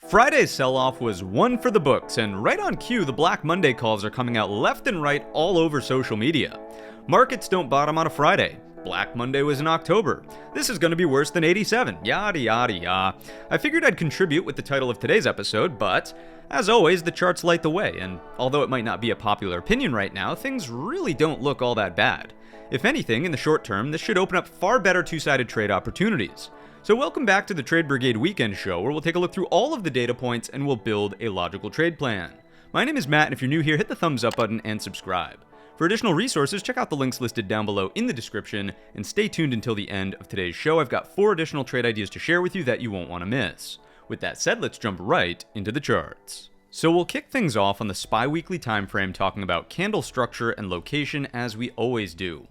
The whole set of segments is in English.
Friday's sell-off was one for the books, and right on cue, the Black Monday calls are coming out left and right all over social media. Markets don't bottom on a Friday. Black Monday was in October. This is going to be worse than 87. Yada yada yada. I figured I'd contribute with the title of today's episode, but as always, the charts light the way, and although it might not be a popular opinion right now, things really don't look all that bad. If anything, in the short term, this should open up far better two-sided trade opportunities. So welcome back to the Trade Brigade Weekend Show, where we'll take a look through all of the data points and we'll build a logical trade plan. My name is Matt, and if you're new here, hit the thumbs up button and subscribe. For additional resources, check out the links listed down below in the description, and stay tuned until the end of today's show. I've got 4 additional trade ideas to share with you that you won't want to miss. With that said, let's jump right into the charts. So we'll kick things off on the SPY weekly time frame, talking about candle structure and location as we always do.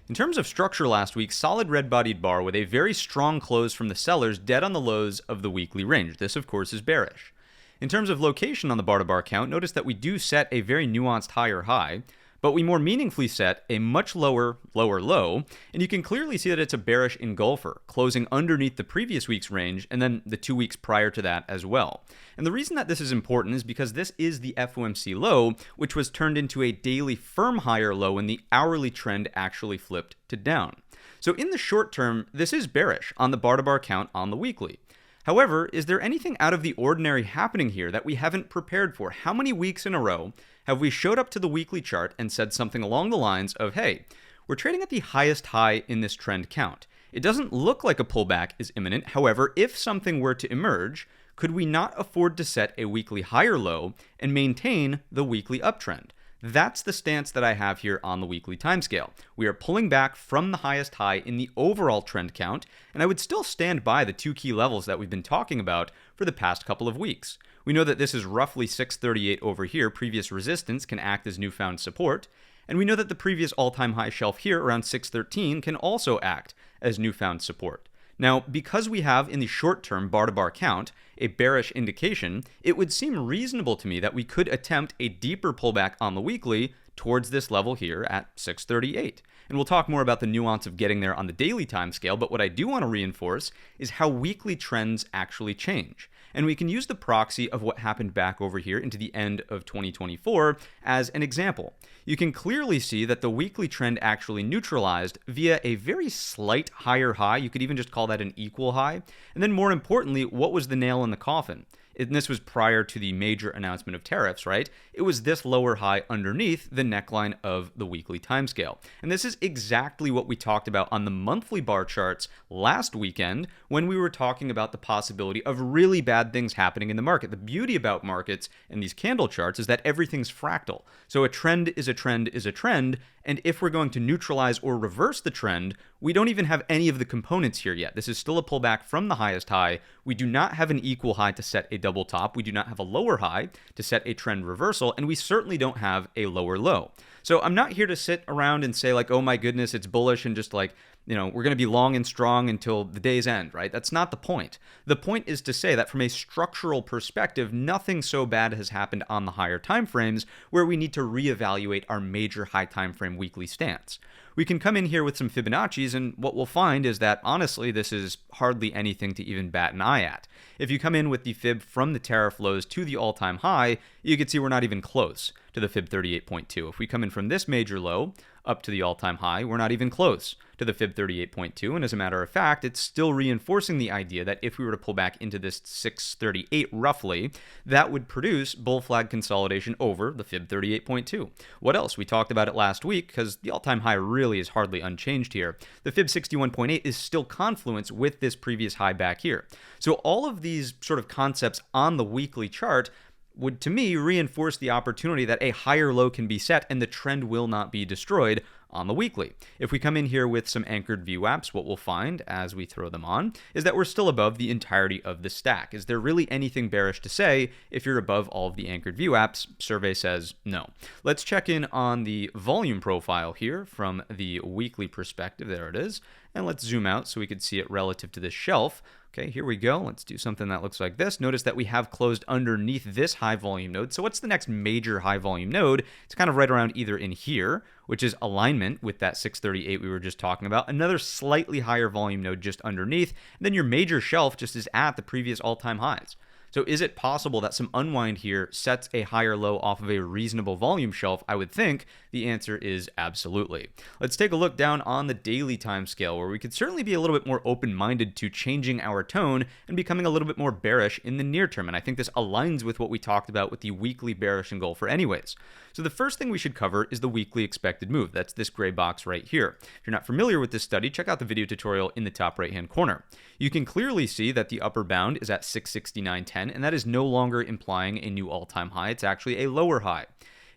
In terms of structure last week, solid red-bodied bar with a very strong close from the sellers dead on the lows of the weekly range. This, of course, is bearish. In terms of location on the bar-to-bar count, notice that we do set a very nuanced higher high, but we more meaningfully set a much lower low, and you can clearly see that it's a bearish engulfer, closing underneath the previous week's range and then the 2 weeks prior to that as well. And the reason that this is important is because this is the FOMC low, which was turned into a daily firm higher low when the hourly trend actually flipped to down. So in the short term, this is bearish on the bar-to-bar count on the weekly. However, is there anything out of the ordinary happening here that we haven't prepared for? How many weeks in a row have we showed up to the weekly chart and said something along the lines of, hey, we're trading at the highest high in this trend count. It doesn't look like a pullback is imminent. However, if something were to emerge, could we not afford to set a weekly higher low and maintain the weekly uptrend? That's the stance that I have here on the weekly timescale. We are pulling back from the highest high in the overall trend count, and I would still stand by the 2 key levels that we've been talking about for the past couple of weeks. We know that this is roughly 638 over here. Previous resistance can act as newfound support, and we know that the previous all-time high shelf here around 613 can also act as newfound support. Now, because we have in the short term bar-to-bar count a bearish indication, it would seem reasonable to me that we could attempt a deeper pullback on the weekly towards this level here at 638. And we'll talk more about the nuance of getting there on the daily time scale, but what I do want to reinforce is how weekly trends actually change. And we can use the proxy of what happened back over here into the end of 2024 as an example. You can clearly see that the weekly trend actually neutralized via a very slight higher high. You could even just call that an equal high. And then more importantly, what was the nail in the coffin? And this was prior to the major announcement of tariffs, right? It was this lower high underneath the neckline of the weekly timescale. And this is exactly what we talked about on the monthly bar charts last weekend when we were talking about the possibility of really bad things happening in the market. The beauty about markets and these candle charts is that everything's fractal. So a trend is a trend is a trend, and if we're going to neutralize or reverse the trend, we don't even have any of the components here yet. This is still a pullback from the highest high. We do not have an equal high to set a double top. We do not have a lower high to set a trend reversal, and we certainly don't have a lower low. So I'm not here to sit around and say like, oh my goodness, it's bullish and just like, we're going to be long and strong until the day's end, right? That's not the point. The point is to say that from a structural perspective, nothing so bad has happened on the higher time frames where we need to reevaluate our major high time frame weekly stance. We can come in here with some Fibonacci's, and what we'll find is that, honestly, this is hardly anything to even bat an eye at. If you come in with the Fib from the tariff lows to the all-time high, you can see we're not even close to the Fib 38.2. If we come in from this major low up to the all-time high, we're not even close to the Fib 38.2, and as a matter of fact, it's still reinforcing the idea that if we were to pull back into this 638 roughly, that would produce bull flag consolidation over the Fib 38.2. What else? We talked about it last week because the all-time high really is hardly unchanged here. The Fib 61.8 is still confluence with this previous high back here. So all of these sort of concepts on the weekly chart would, to me, reinforce the opportunity that a higher low can be set and the trend will not be destroyed on the weekly. If we come in here with some anchored VWAPs, what we'll find as we throw them on is that we're still above the entirety of the stack. Is there really anything bearish to say if you're above all of the anchored VWAPs? Survey says no. Let's check in on the volume profile here from the weekly perspective. There it is. And let's zoom out so we can see it relative to this shelf. Okay, here we go. Let's do something that looks like this. Notice that we have closed underneath this high volume node. So what's the next major high volume node? It's kind of right around either in here, which is alignment with that 638 we were just talking about. Another slightly higher volume node just underneath. And then your major shelf just is at the previous all-time highs. So is it possible that some unwind here sets a higher low off of a reasonable volume shelf? I would think the answer is absolutely. Let's take a look down on the daily time scale, where we could certainly be a little bit more open-minded to changing our tone and becoming a little bit more bearish in the near term. And I think this aligns with what we talked about with the weekly bearish engulfer anyways. So the first thing we should cover is the weekly expected move. That's this gray box right here. If you're not familiar with this study, check out the video tutorial in the top right-hand corner. You can clearly see that the upper bound is at 669.10, and that is no longer implying a new all-time high. It's actually a lower high.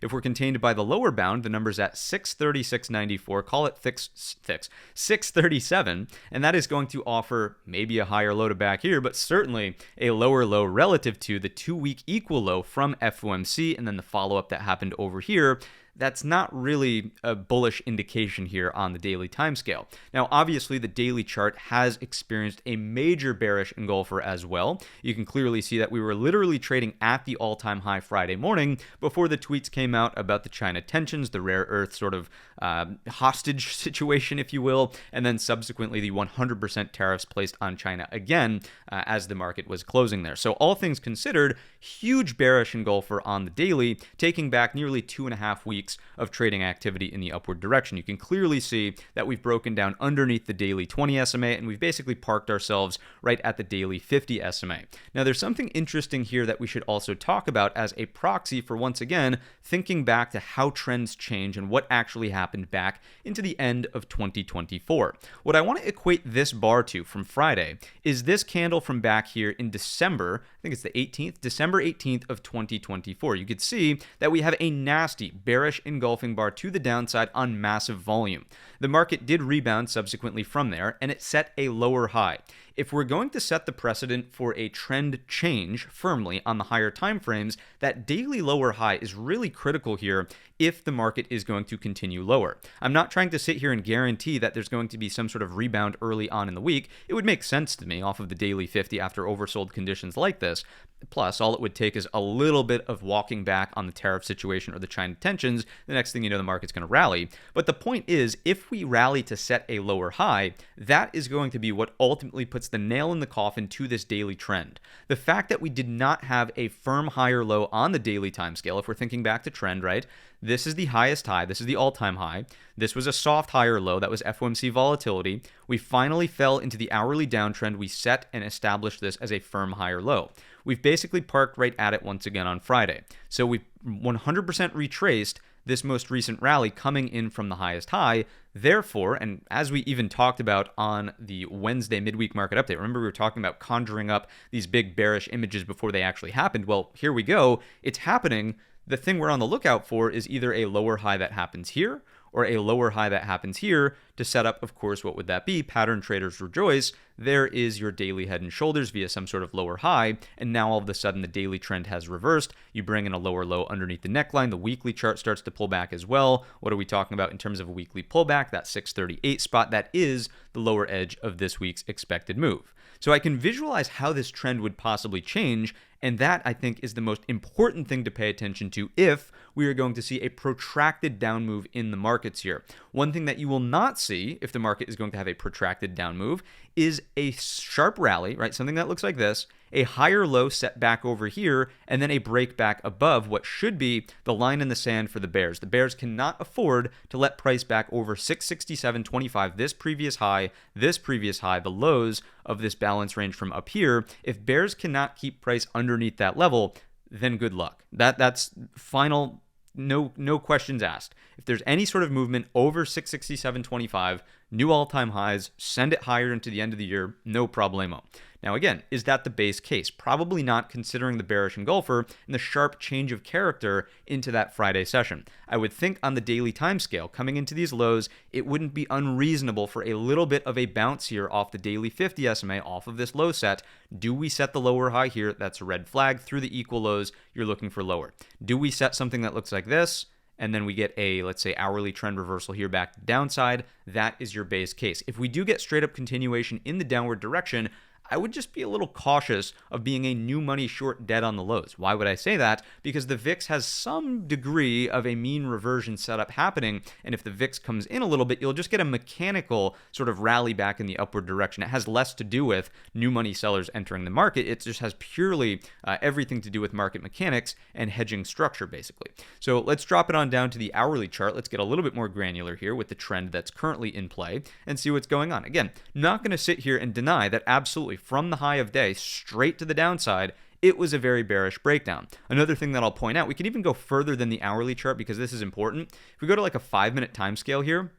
If we're contained by the lower bound, the number's at 636.94, call it 637, and that is going to offer maybe a higher low to back here, but certainly a lower low relative to the 2-week equal low from FOMC, and then the follow-up that happened over here. That's not really a bullish indication here on the daily timescale. Now, obviously, the daily chart has experienced a major bearish engulfer as well. You can clearly see that we were literally trading at the all-time high Friday morning before the tweets came out about the China tensions, the rare earth sort of hostage situation, if you will, and then subsequently the 100% tariffs placed on China again as the market was closing there. So all things considered, huge bearish engulfer on the daily, taking back nearly 2.5 weeks of trading activity in the upward direction. You can clearly see that we've broken down underneath the daily 20 SMA, and we've basically parked ourselves right at the daily 50 SMA. Now, there's something interesting here that we should also talk about as a proxy for, once again, thinking back to how trends change and what actually happened back into the end of 2024. What I want to equate this bar to from Friday is this candle from back here in December, I think it's the 18th, December 18th of 2024. You could see that we have a nasty bearish engulfing bar to the downside on massive volume. The market did rebound subsequently from there, and it set a lower high. If we're going to set the precedent for a trend change firmly on the higher time frames, that daily lower high is really critical here if the market is going to continue lower. I'm not trying to sit here and guarantee that there's going to be some sort of rebound early on in the week. It would make sense to me off of the daily 50 after oversold conditions like this. Plus, all it would take is a little bit of walking back on the tariff situation or the China tensions. The next thing you know, the market's going to rally. But the point is, if we rally to set a lower high, that is going to be what ultimately puts the nail in the coffin to this daily trend. The fact that we did not have a firm higher low on the daily time scale, if we're thinking back to trend, right? This is the highest high. This is the all-time high. This was a soft higher low. That was FOMC volatility. We finally fell into the hourly downtrend. We set and established this as a firm higher low. We've basically parked right at it once again on Friday. So we've 100% retraced this most recent rally coming in from the highest high. Therefore, and as we even talked about on the Wednesday midweek market update, remember we were talking about conjuring up these big bearish images before they actually happened. Well, here we go. It's happening. The thing we're on the lookout for is either a lower high that happens here or a lower high that happens here to set up, of course, what would that be? Pattern traders rejoice. There is your daily head and shoulders via some sort of lower high, and now all of a sudden the daily trend has reversed. You bring in a lower low underneath the neckline. The weekly chart starts to pull back as well. What are we talking about in terms of a weekly pullback? That 638 spot, that is the lower edge of this week's expected move. So I can visualize how this trend would possibly change, and that, I think, is the most important thing to pay attention to if we are going to see a protracted down move in the markets here. One thing that you will not see if the market is going to have a protracted down move is a sharp rally, right? Something that looks like this, a higher low set back over here, and then a break back above what should be the line in the sand for the bears. The bears cannot afford to let price back over 667.25, this previous high, the lows of this balance range from up here. If bears cannot keep price underneath that level, then good luck. That's final, no questions asked. If there's any sort of movement over 667.25, new all-time highs, send it higher into the end of the year, no problemo. Now again, is that the base case? Probably not, considering the bearish engulfer and the sharp change of character into that Friday session. I would think on the daily timescale, coming into these lows, it wouldn't be unreasonable for a little bit of a bounce here off the daily 50 SMA, off of this low set. Do we set the lower high here? That's a red flag. Through the equal lows, you're looking for lower. Do we set something that looks like this? And then we get a, let's say, hourly trend reversal here back to downside. That is your base case. If we do get straight up continuation in the downward direction, I would just be a little cautious of being a new money short dead on the lows. Why would I say that? Because the VIX has some degree of a mean reversion setup happening, and if the VIX comes in a little bit, you'll just get a mechanical sort of rally back in the upward direction. It has less to do with new money sellers entering the market. It just has purely everything to do with market mechanics and hedging structure, basically. So let's drop it on down to the hourly chart. Let's get a little bit more granular here with the trend that's currently in play and see what's going on. Again, not going to sit here and deny that absolutely from the high of day straight to the downside, it was a very bearish breakdown. Another thing that I'll point out, we can even go further than the hourly chart because this is important. If we go to like a 5-minute time scale here,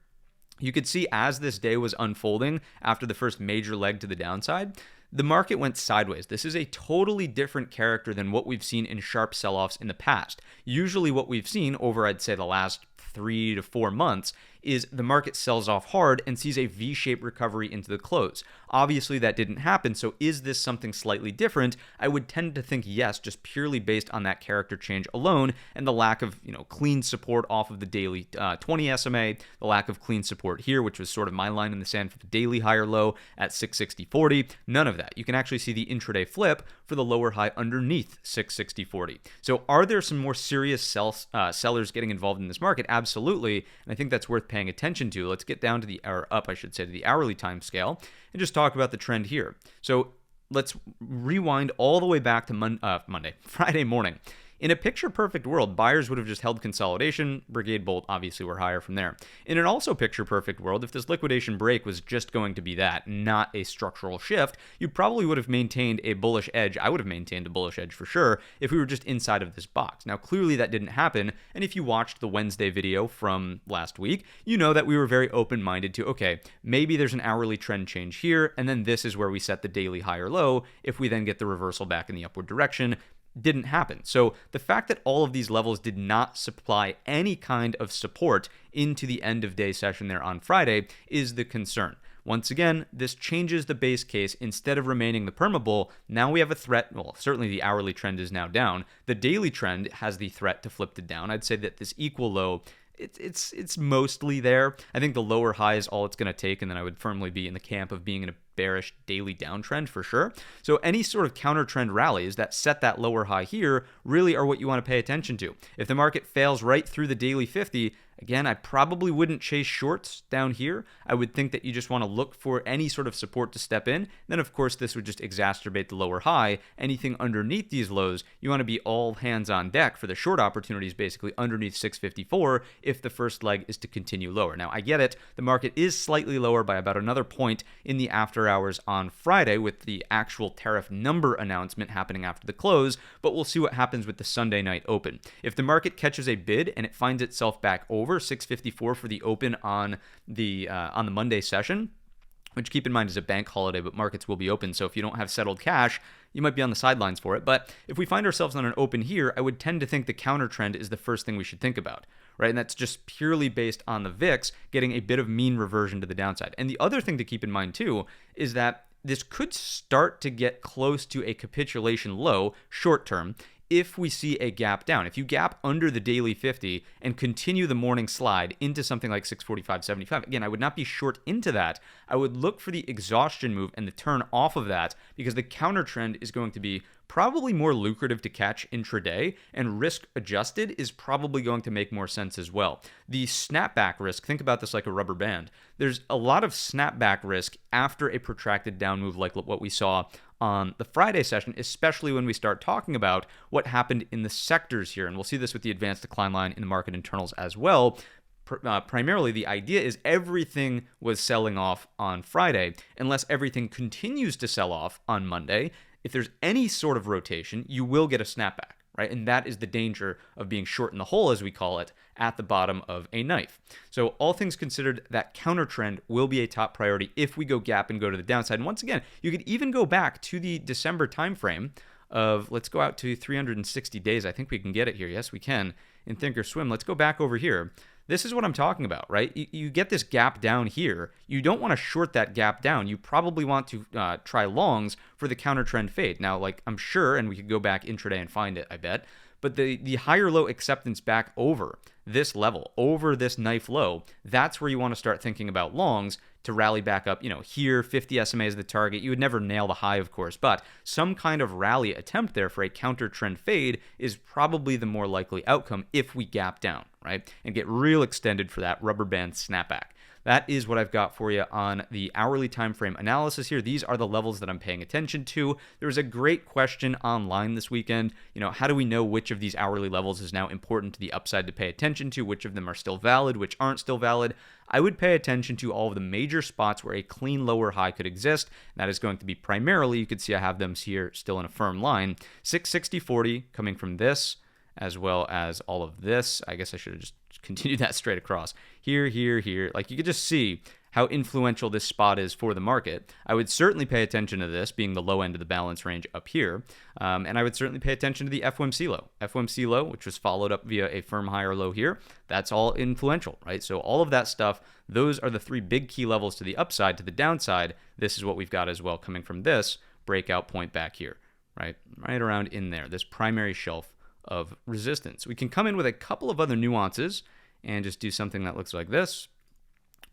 you could see as this day was unfolding after the first major leg to the downside, the market went sideways. This is a totally different character than what we've seen in sharp sell-offs in the past. Usually what we've seen over, I'd say, the last 3 to 4 months is the market sells off hard and sees a V-shaped recovery into the close. Obviously, that didn't happen, so is this something slightly different? I would tend to think yes, just purely based on that character change alone and the lack of, clean support off of the daily 20 SMA, the lack of clean support here, which was sort of my line in the sand for the daily higher low at 660.40. None of that. You can actually see the intraday flip for the lower high underneath 660.40. So are there some more serious sellers getting involved in this market? Absolutely, and I think that's worth paying attention to. Let's get down to to the hourly time scale and just talk about the trend here. So let's rewind all the way back to Friday morning. In a picture-perfect world, buyers would have just held consolidation. Brigade Bolt obviously were higher from there. In an also picture-perfect world, if this liquidation break was just going to be that, not a structural shift, you probably would have maintained a bullish edge. I would have maintained a bullish edge for sure if we were just inside of this box. Now, clearly that didn't happen, and if you watched the Wednesday video from last week, you know that we were very open-minded to, okay, maybe there's an hourly trend change here, and then this is where we set the daily higher low if we then get the reversal back in the upward direction. Didn't happen. So the fact that all of these levels did not supply any kind of support into the end of day session there on Friday is the concern. Once again, this changes the base case. Instead of remaining the permabull, now we have a threat. Well, certainly the hourly trend is now down. The daily trend has the threat to flip to down. I'd say that this equal low, it's mostly there. I think the lower high is all it's going to take, and then I would firmly be in the camp of being in a bearish daily downtrend for sure. So any sort of counter trend rallies that set that lower high here really are what you want to pay attention to. If the market fails right through the daily 50, again, I probably wouldn't chase shorts down here. I would think that you just want to look for any sort of support to step in. Then, of course, this would just exacerbate the lower high. Anything underneath these lows, you want to be all hands on deck for the short opportunities, basically underneath 654 if the first leg is to continue lower. Now, I get it. The market is slightly lower by about another point in the after hours on Friday with the actual tariff number announcement happening after the close, but we'll see what happens with the Sunday night open. If the market catches a bid and it finds itself back over 654 for the open on the Monday session, which keep in mind is a bank holiday, but markets will be open. So if you don't have settled cash, you might be on the sidelines for it. But if we find ourselves on an open here, I would tend to think the counter trend is the first thing we should think about, right? And that's just purely based on the VIX getting a bit of mean reversion to the downside. And the other thing to keep in mind too is that this could start to get close to a capitulation low short term if we see a gap down. If you gap under the daily 50 and continue the morning slide into something like 645.75, again, I would not be short into that. I would look for the exhaustion move and the turn off of that because the counter trend is going to be probably more lucrative to catch intraday, and risk adjusted is probably going to make more sense as well. The snapback risk, think about this like a rubber band. There's a lot of snapback risk after a protracted down move like what we saw on the Friday session, especially when we start talking about what happened in the sectors here. And we'll see this with the advanced decline line in the market internals as well. Primarily, the idea is everything was selling off on Friday. Unless everything continues to sell off on Monday, if there's any sort of rotation, you will get a snapback, right? And that is the danger of being short in the hole, as we call it, at the bottom of a knife. So all things considered, that counter trend will be a top priority if we go gap and go to the downside. And once again, you could even go back to the December timeframe of, let's go out to 360 days. I think we can get it here. Yes, we can in Thinkorswim. Let's go back over here. This is what I'm talking about, right? You get this gap down here. You don't want to short that gap down. You probably want to try longs for the counter trend fade. Now, like I'm sure, and we could go back intraday and find it, I bet, but the higher low acceptance back over this level, over this knife low, that's where you want to start thinking about longs. to rally back up, here, 50 SMA is the target. You would never nail the high, of course, but some kind of rally attempt there for a counter trend fade is probably the more likely outcome if we gap down, right? And get real extended for that rubber band snapback. That is what I've got for you on the hourly time frame analysis here. These are the levels that I'm paying attention to. There was a great question online this weekend. How do we know which of these hourly levels is now important to the upside to pay attention to? Which of them are still valid, which aren't still valid? I would pay attention to all of the major spots where a clean lower high could exist. That is going to be primarily, you can see I have them here still in a firm line, 660.40 coming from this, as well as all of this. I guess I should have just continued that straight across. Here, here, here. Like, you could just see how influential this spot is for the market. I would certainly pay attention to this being the low end of the balance range up here. And I would certainly pay attention to the FOMC low. FOMC low, which was followed up via a firm higher low here. That's all influential, right? So all of that stuff, those are the three big key levels to the upside. To the downside, this is what we've got as well coming from this breakout point back here, right? Right around in there, this primary shelf of resistance. We can come in with a couple of other nuances and just do something that looks like this.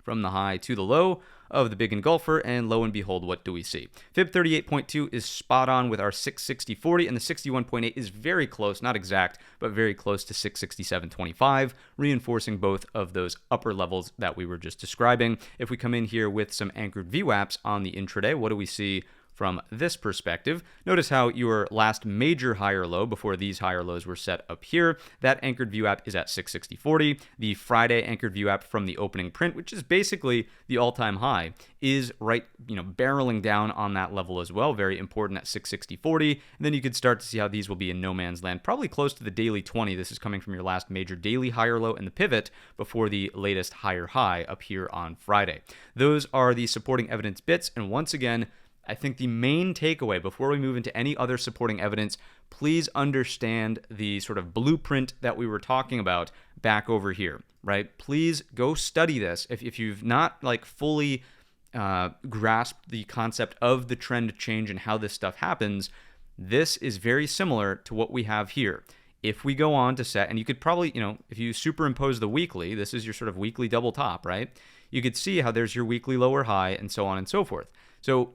From the high to the low of the big engulfer, and lo and behold, what do we see? Fib 38.2 is spot on with our 660.40, and the 61.8 is very close, not exact, but very close to 667.25, reinforcing both of those upper levels that we were just describing. If we come in here with some anchored VWAPs on the intraday, what do we see from this perspective? Notice how your last major higher low before these higher lows were set up here. That anchored VWAP is at 660.40. The Friday anchored VWAP from the opening print, which is basically the all-time high, is right, barreling down on that level as well. Very important at 660.40. And then you could start to see how these will be in no man's land, probably close to the daily 20. This is coming from your last major daily higher low and the pivot before the latest higher high up here on Friday. Those are the supporting evidence bits. And once again, I think the main takeaway before we move into any other supporting evidence, please understand the sort of blueprint that we were talking about back over here, right? Please go study this. If you've not fully grasped the concept of the trend change and how this stuff happens, this is very similar to what we have here. If we go on to set, and you could probably, if you superimpose the weekly, this is your sort of weekly double top, right? You could see how there's your weekly lower high and so on and so forth. So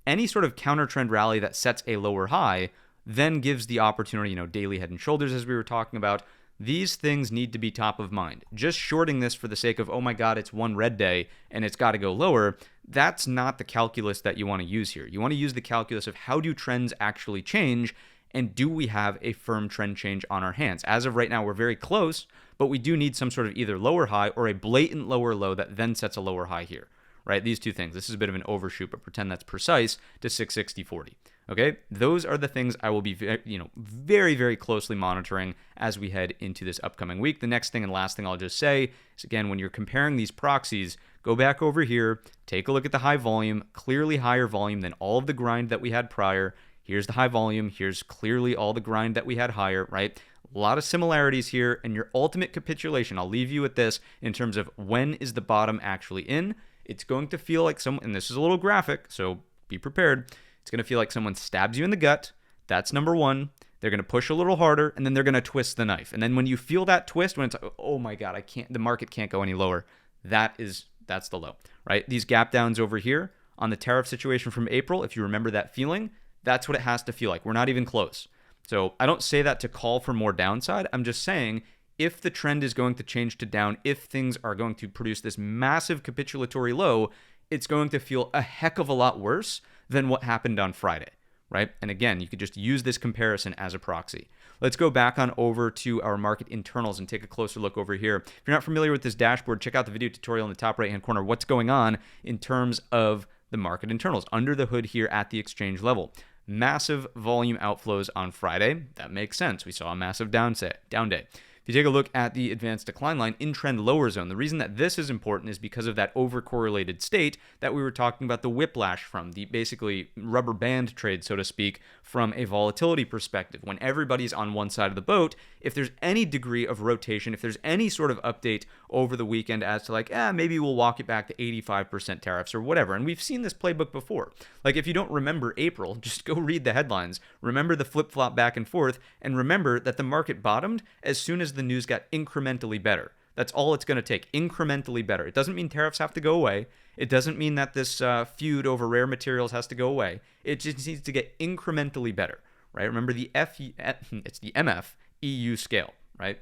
any sort of counter trend rally that sets a lower high then gives the opportunity, daily head and shoulders as we were talking about. These things need to be top of mind. Just shorting this for the sake of, oh my God, it's one red day and it's got to go lower, that's not the calculus that you want to use here. You want to use the calculus of how do trends actually change, and do we have a firm trend change on our hands? As of right now, we're very close, but we do need some sort of either lower high or a blatant lower low that then sets a lower high here. Right, these two things. This is a bit of an overshoot, but pretend that's precise to 660.40. Okay, those are the things I will be, very, very closely monitoring as we head into this upcoming week. The next thing and last thing I'll just say is, again, when you're comparing these proxies, go back over here, take a look at the high volume, clearly higher volume than all of the grind that we had prior. Here's the high volume. Here's clearly all the grind that we had higher, right? A lot of similarities here, and your ultimate capitulation, I'll leave you with this in terms of when is the bottom actually in. It's going to feel like someone, and this is a little graphic, so be prepared. It's going to feel like someone stabs you in the gut. That's number one. They're going to push a little harder, and then they're going to twist the knife. And then when you feel that twist, when it's like, oh my God, the market can't go any lower, that's the low, right? These gap downs over here on the tariff situation from April, if you remember that feeling, that's what it has to feel like. We're not even close. So I don't say that to call for more downside. I'm just saying, if the trend is going to change to down, if things are going to produce this massive capitulatory low, it's going to feel a heck of a lot worse than what happened on Friday, right? And again, you could just use this comparison as a proxy. Let's go back on over to our market internals and take a closer look over here. If you're not familiar with this dashboard, check out the video tutorial in the top right-hand corner, what's going on in terms of the market internals under the hood here at the exchange level. Massive volume outflows on Friday. That makes sense. We saw a massive down day. If you take a look at the advanced decline line in trend lower zone, the reason that this is important is because of that overcorrelated state that we were talking about, the whiplash from, the basically rubber band trade, so to speak, from a volatility perspective. When everybody's on one side of the boat, if there's any degree of rotation, if there's any sort of update over the weekend as to maybe we'll walk it back to 85% tariffs or whatever. And we've seen this playbook before. If you don't remember April, just go read the headlines. Remember the flip-flop back and forth, and remember that the market bottomed as soon as the news got incrementally better. That's all it's going to take, incrementally better. It doesn't mean tariffs have to go away. It doesn't mean that this feud over rare materials has to go away. It just needs to get incrementally better, right? Remember it's the MF EU scale, right?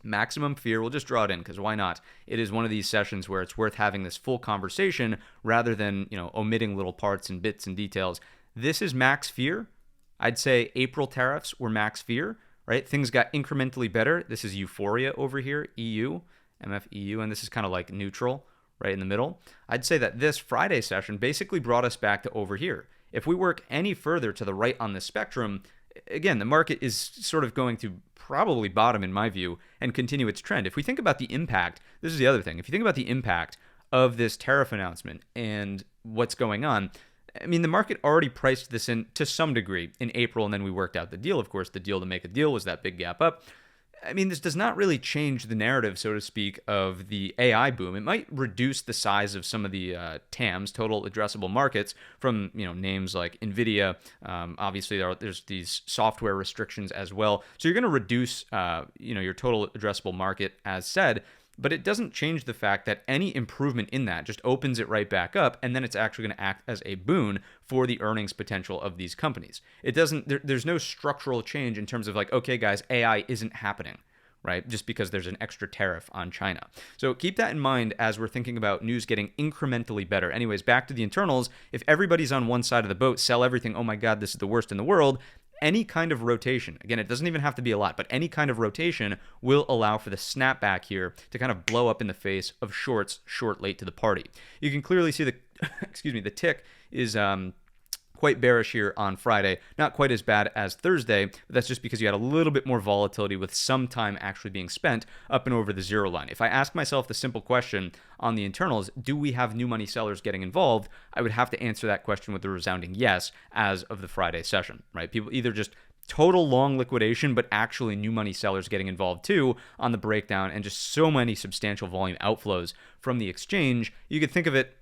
Maximum fear, we'll just draw it in because why not? It is one of these sessions where it's worth having this full conversation rather than, omitting little parts and bits and details. This is max fear. I'd say April tariffs were max fear, right? Things got incrementally better. This is euphoria over here, EU, MFEU, and this is kind of like neutral, right in the middle. I'd say that this Friday session basically brought us back to over here. If we work any further to the right on this spectrum, again, the market is sort of going to probably bottom, in my view, and continue its trend. If we think about the impact, this is the other thing. If you think about the impact of this tariff announcement and what's going on, I mean, the market already priced this in to some degree in April, and then we worked out the deal. Of course, the deal to make a deal was that big gap up. I mean, this does not really change the narrative, so to speak, of the AI boom. It might reduce the size of some of the TAMs, total addressable markets, from names like NVIDIA. Obviously, there's these software restrictions as well. So you're going to reduce your total addressable market, as said. But it doesn't change the fact that any improvement in that just opens it right back up, and then it's actually going to act as a boon for the earnings potential of these companies. It doesn't. There's no structural change in terms of like, okay, guys, AI isn't happening, right? Just because there's an extra tariff on China. So keep that in mind as we're thinking about news getting incrementally better. Anyways, back to the internals. If everybody's on one side of the boat, sell everything. Oh my God, this is the worst in the world. Any kind of rotation, again, it doesn't even have to be a lot, but any kind of rotation will allow for the snapback here to kind of blow up in the face of shorts late to the party. You can clearly see the, the tick is quite bearish here on Friday. Not quite as bad as Thursday, but that's just because you had a little bit more volatility with some time actually being spent up and over the zero line. If I ask myself the simple question on the internals, do we have new money sellers getting involved? I would have to answer that question with a resounding yes as of the Friday session, right? People either just total long liquidation, but actually new money sellers getting involved too on the breakdown, and just so many substantial volume outflows from the exchange. You could think of it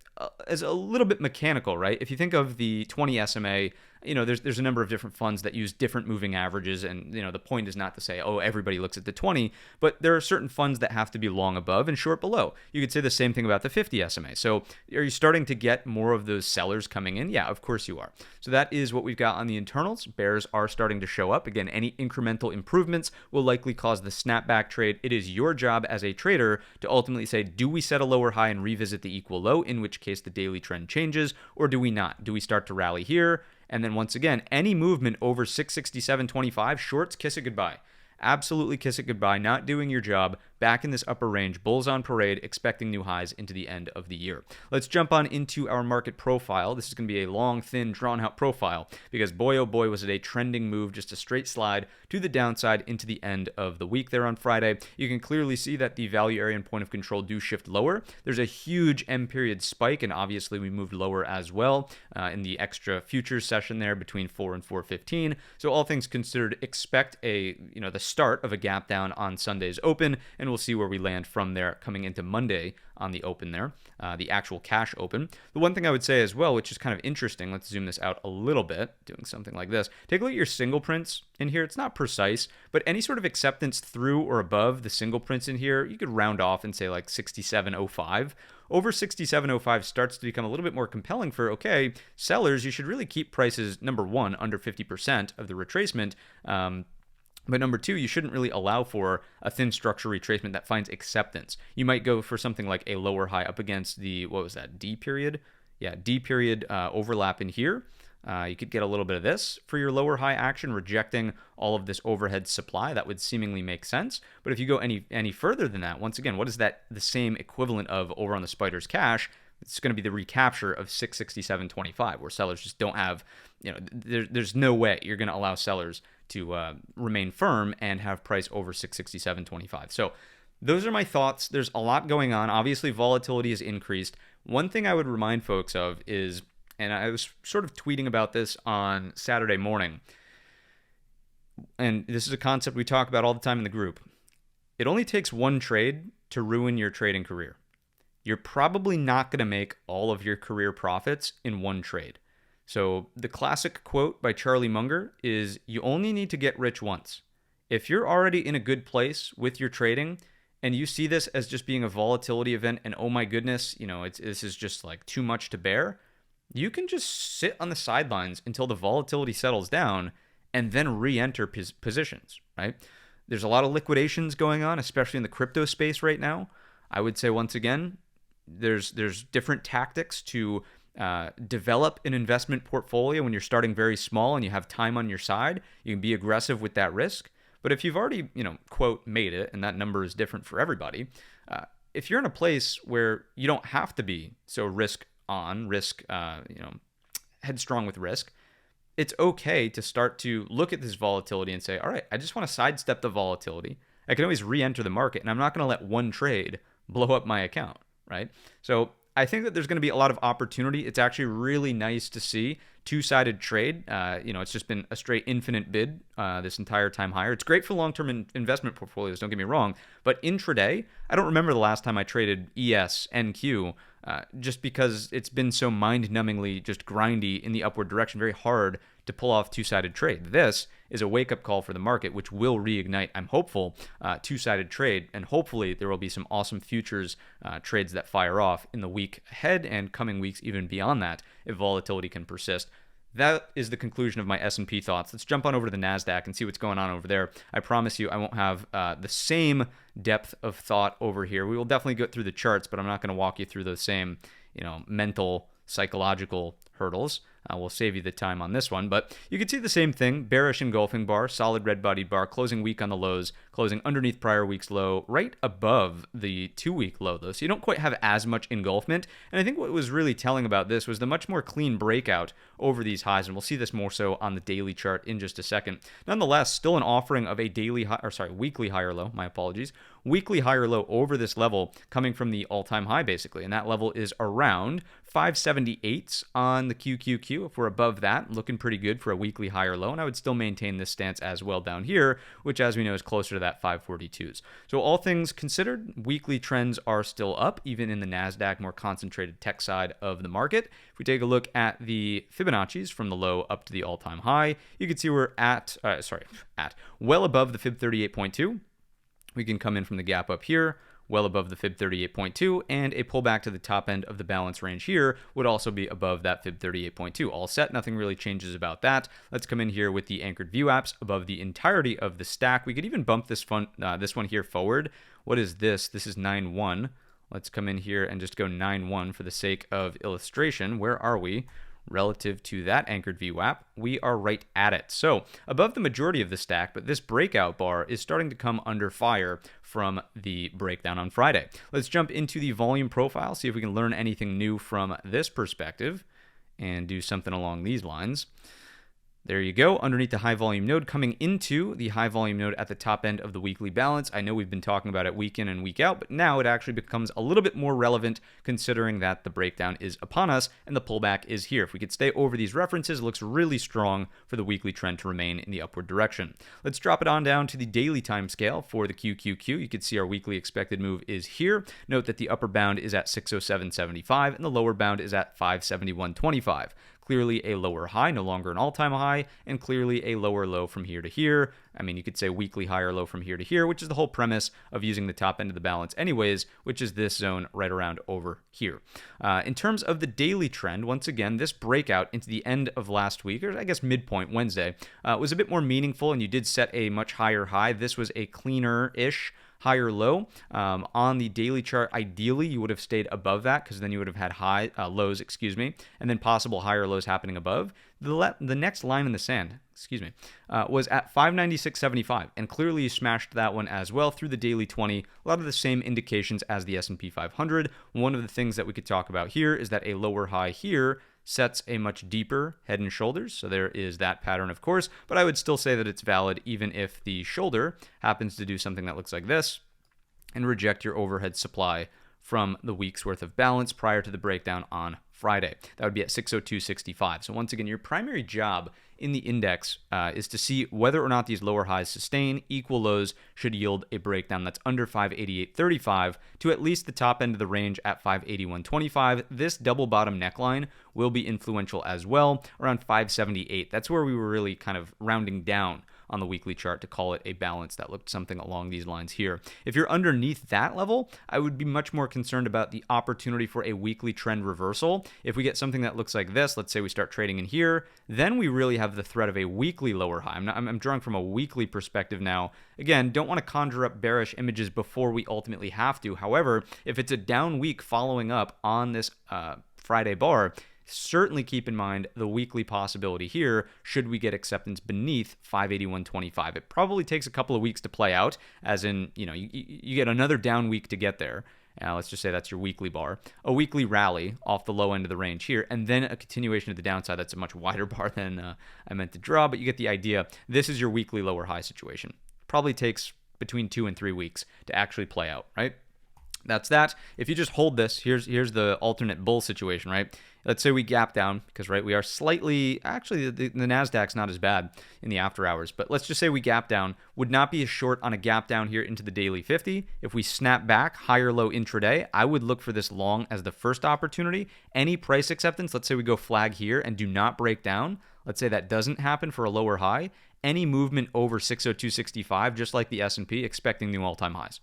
as a little bit mechanical, right? If you think of the 20 SMA, there's a number of different funds that use different moving averages, and the point is not to say, oh, everybody looks at the 20, but there are certain funds that have to be long above and short below. You could say the same thing about the 50 SMA. So are you starting to get more of those sellers coming in? Yeah, of course you are. So that is what we've got on the internals. Bears are starting to show up. Again, any incremental improvements will likely cause the snapback trade. It is your job as a trader to ultimately say, do we set a lower high and revisit the equal low, in which case the daily trend changes, or do we not? Do we start to rally here? And then once again, any movement over 667.25, shorts, kiss it goodbye. Absolutely kiss it goodbye. Not doing your job. Back in this upper range. Bulls on parade, expecting new highs into the end of the year. Let's jump on into our market profile. This is going to be a long, thin, drawn-out profile because boy, oh boy, was it a trending move, just a straight slide to the downside into the end of the week there on Friday. You can clearly see that the value area and point of control do shift lower. There's a huge M period spike, and obviously we moved lower as well in the extra futures session there between 4 and 4:15. So all things considered, expect the start of a gap down on Sunday's open, and we'll see where we land from there coming into Monday on the open there, the actual cash open. The one thing I would say as well, which is kind of interesting, let's zoom this out a little bit, doing something like this. Take a look at your single prints in here. It's not precise, but any sort of acceptance through or above the single prints in here, you could round off and say like 67.05. Over 67.05 starts to become a little bit more compelling for, okay, sellers, you should really keep prices, number one, under 50% of the retracement. But number two, you shouldn't really allow for a thin structure retracement that finds acceptance. You might go for something like a lower high up against the, what was that, D period? Yeah, D period overlap in here. You could get a little bit of this for your lower high action, rejecting all of this overhead supply. That would seemingly make sense. But if you go any further than that, once again, what is that the same equivalent of over on the Spider's cash? It's going to be the recapture of 667.25, where sellers just don't have, there's no way you're going to allow sellers to remain firm and have price over 667.25. So those are my thoughts. There's a lot going on. Obviously, volatility has increased. One thing I would remind folks of is, and I was sort of tweeting about this on Saturday morning, and this is a concept we talk about all the time in the group. It only takes one trade to ruin your trading career. You're probably not going to make all of your career profits in one trade. So the classic quote by Charlie Munger is, you only need to get rich once. If you're already in a good place with your trading, and you see this as just being a volatility event and oh my goodness, this is just like too much to bear, you can just sit on the sidelines until the volatility settles down and then re-enter positions, right? There's a lot of liquidations going on, especially in the crypto space right now. I would say once again, there's different tactics to develop an investment portfolio when you're starting very small and you have time on your side. You can be aggressive with that risk. But if you've already, quote, made it, and that number is different for everybody, if you're in a place where you don't have to be so headstrong with risk, it's okay to start to look at this volatility and say, all right, I just want to sidestep the volatility. I can always re-enter the market, and I'm not going to let one trade blow up my account, right? So I think that there's going to be a lot of opportunity. It's actually really nice to see two-sided trade. It's just been a straight infinite bid this entire time higher. It's great for long-term investment portfolios, don't get me wrong. But intraday, I don't remember the last time I traded ES, NQ, just because it's been so mind-numbingly just grindy in the upward direction, very hard to pull off two-sided trade. This is a wake-up call for the market, which will reignite, I'm hopeful, two-sided trade, and hopefully there will be some awesome futures trades that fire off in the week ahead and coming weeks even beyond that if volatility can persist. That is the conclusion of my S&P thoughts. Let's jump on over to the NASDAQ and see what's going on over there. I promise you I won't have the same depth of thought over here. We will definitely go through the charts, but I'm not going to walk you through those same, mental, psychological hurdles. We'll save you the time on this one, but you can see the same thing. Bearish engulfing bar, solid red-bodied bar, closing weak on the lows, closing underneath prior week's low, right above the 2-week low, though. So you don't quite have as much engulfment. And I think what was really telling about this was the much more clean breakout over these highs, and we'll see this more so on the daily chart in just a second. Nonetheless, still an offering of a weekly higher low, my apologies, weekly higher low over this level coming from the all-time high, basically. And that level is around 578 on the QQQ. If we're above that, looking pretty good for a weekly higher low. And I would still maintain this stance as well down here, which as we know is closer to that 542s. So all things considered, weekly trends are still up, even in the NASDAQ, more concentrated tech side of the market. If we take a look at the Fibonacci's from the low up to the all-time high, you can see we're well above the Fib 38.2. We can come in from the gap up here, well above the Fib 38.2, and a pullback to the top end of the balance range here would also be above that Fib 38.2. All set, nothing really changes about that. Let's come in here with the anchored view apps above the entirety of the stack. We could even bump this one here forward. What is this? This is 9-1. Let's come in here and just go 9-1 for the sake of illustration. Where are we? Relative to that anchored VWAP, we are right at it. So above the majority of the stack, but this breakout bar is starting to come under fire from the breakdown on Friday. Let's jump into the volume profile, see if we can learn anything new from this perspective and do something along these lines. There you go, underneath the high volume node, coming into the high volume node at the top end of the weekly balance. I know we've been talking about it week in and week out, but now it actually becomes a little bit more relevant considering that the breakdown is upon us and the pullback is here. If we could stay over these references, it looks really strong for the weekly trend to remain in the upward direction. Let's drop it on down to the daily time scale for the QQQ. You can see our weekly expected move is here. Note that the upper bound is at 607.75 and the lower bound is at 571.25. Clearly a lower high, no longer an all-time high, and clearly a lower low from here to here. I mean, you could say weekly higher low from here to here, which is the whole premise of using the top end of the balance anyways, which is this zone right around over here. In terms of the daily trend, once again, this breakout into the end of last week, or I guess midpoint Wednesday, was a bit more meaningful, and you did set a much higher high. This was a cleaner-ish higher low. On the daily chart, ideally, you would have stayed above that because then you would have had lows, and then possible higher lows happening above. The next line in the sand, was at 596.75, and clearly you smashed that one as well through the daily 20. A lot of the same indications as the S&P 500. One of the things that we could talk about here is that a lower high here sets a much deeper head and shoulders. So there is that pattern, of course, but I would still say that it's valid even if the shoulder happens to do something that looks like this and reject your overhead supply from the week's worth of balance prior to the breakdown on Friday. That would be at 602.65. So once again, your primary job in the index is to see whether or not these lower highs sustain. Equal lows should yield a breakdown that's under 588.35 to at least the top end of the range at 581.25. This double bottom neckline will be influential as well, around 578. That's where we were really kind of rounding down on the weekly chart to call it a balance that looked something along these lines here. If you're underneath that level, I would be much more concerned about the opportunity for a weekly trend reversal. If we get something that looks like this, let's say we start trading in here, then we really have the threat of a weekly lower high. I'm drawing from a weekly perspective now. Again, don't want to conjure up bearish images before we ultimately have to. However, if it's a down week following up on this Friday bar, certainly keep in mind the weekly possibility here should we get acceptance beneath 581.25. It probably takes a couple of weeks to play out, as in, you get another down week to get there. Let's just say that's your weekly bar, a weekly rally off the low end of the range here, and then a continuation of the downside. That's a much wider bar than I meant to draw, but you get the idea. This is your weekly lower high situation. Probably takes between 2 and 3 weeks to actually play out, right? That's that. If you just hold this, here's the alternate bull situation, right? Let's say we gap down, because, right, we are slightly, actually, the NASDAQ's not as bad in the after hours, but let's just say we gap down. Would not be a short on a gap down here into the daily 50. If we snap back, higher low intraday, I would look for this long as the first opportunity. Any price acceptance, let's say we go flag here and do not break down. Let's say that doesn't happen for a lower high. Any movement over 602.65, just like the S&P, expecting new all-time highs.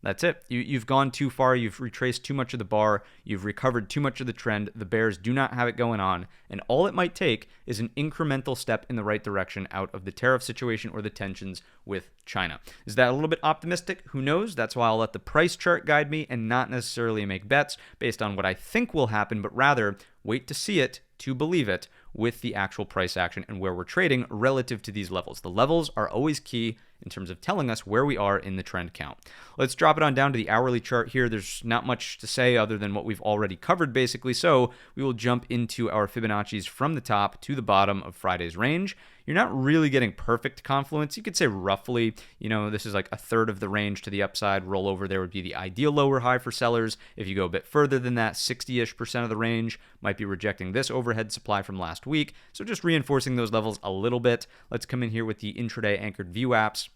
That's it. You've gone too far. You've retraced too much of the bar. You've recovered too much of the trend. The bears do not have it going on. And all it might take is an incremental step in the right direction out of the tariff situation or the tensions with China. Is that a little bit optimistic? Who knows? That's why I'll let the price chart guide me and not necessarily make bets based on what I think will happen, but rather wait to see it to believe it with the actual price action and where we're trading relative to these levels. The levels are always key in terms of telling us where we are in the trend count. Let's drop it on down to the hourly chart here. There's not much to say other than what we've already covered, basically. So we will jump into our Fibonacci's from the top to the bottom of Friday's range. You're not really getting perfect confluence. You could say roughly, this is like a third of the range to the upside. Rollover there would be the ideal lower high for sellers. If you go a bit further than that, 60-ish% of the range might be rejecting this overhead supply from last week. So just reinforcing those levels a little bit. Let's come in here with the intraday anchored view apps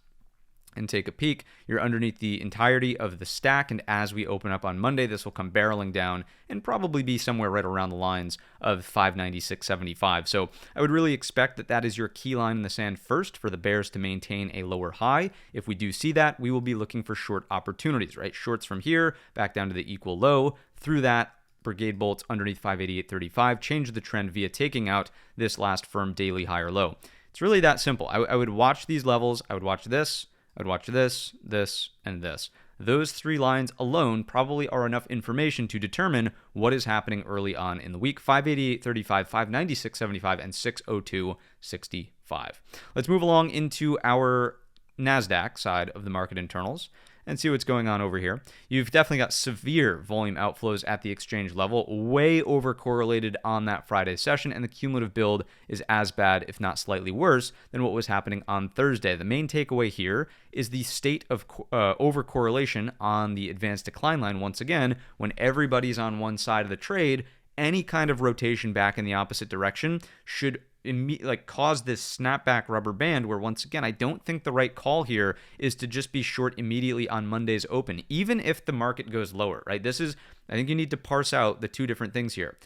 and take a peek. You're underneath the entirety of the stack, and as we open up on Monday, this will come barreling down and probably be somewhere right around the lines of 596.75. So I would really expect that that is your key line in the sand first for the bears to maintain a lower high. If we do see that, we will be looking for short opportunities, right? Shorts from here back down to the equal low, through that Brigade bolts underneath 588.35, change the trend via taking out this last firm daily higher low. It's really that simple. I would watch these levels. I would watch this. I'd watch this, this, and this. Those three lines alone probably are enough information to determine what is happening early on in the week. 588.35, 596.75, and 602.65. Let's move along into our NASDAQ side of the market internals and see what's going on over here. You've definitely got severe volume outflows at the exchange level, way over correlated on that Friday session, and the cumulative build is as bad, if not slightly worse, than what was happening on Thursday. The main takeaway here is the state of over correlation on the advanced decline line. Once again, when everybody's on one side of the trade, any kind of rotation back in the opposite direction should cause this snapback rubber band, where once again I don't think the right call here is to just be short immediately on Monday's open, even if the market goes lower, right? I think you need to parse out the two different things here.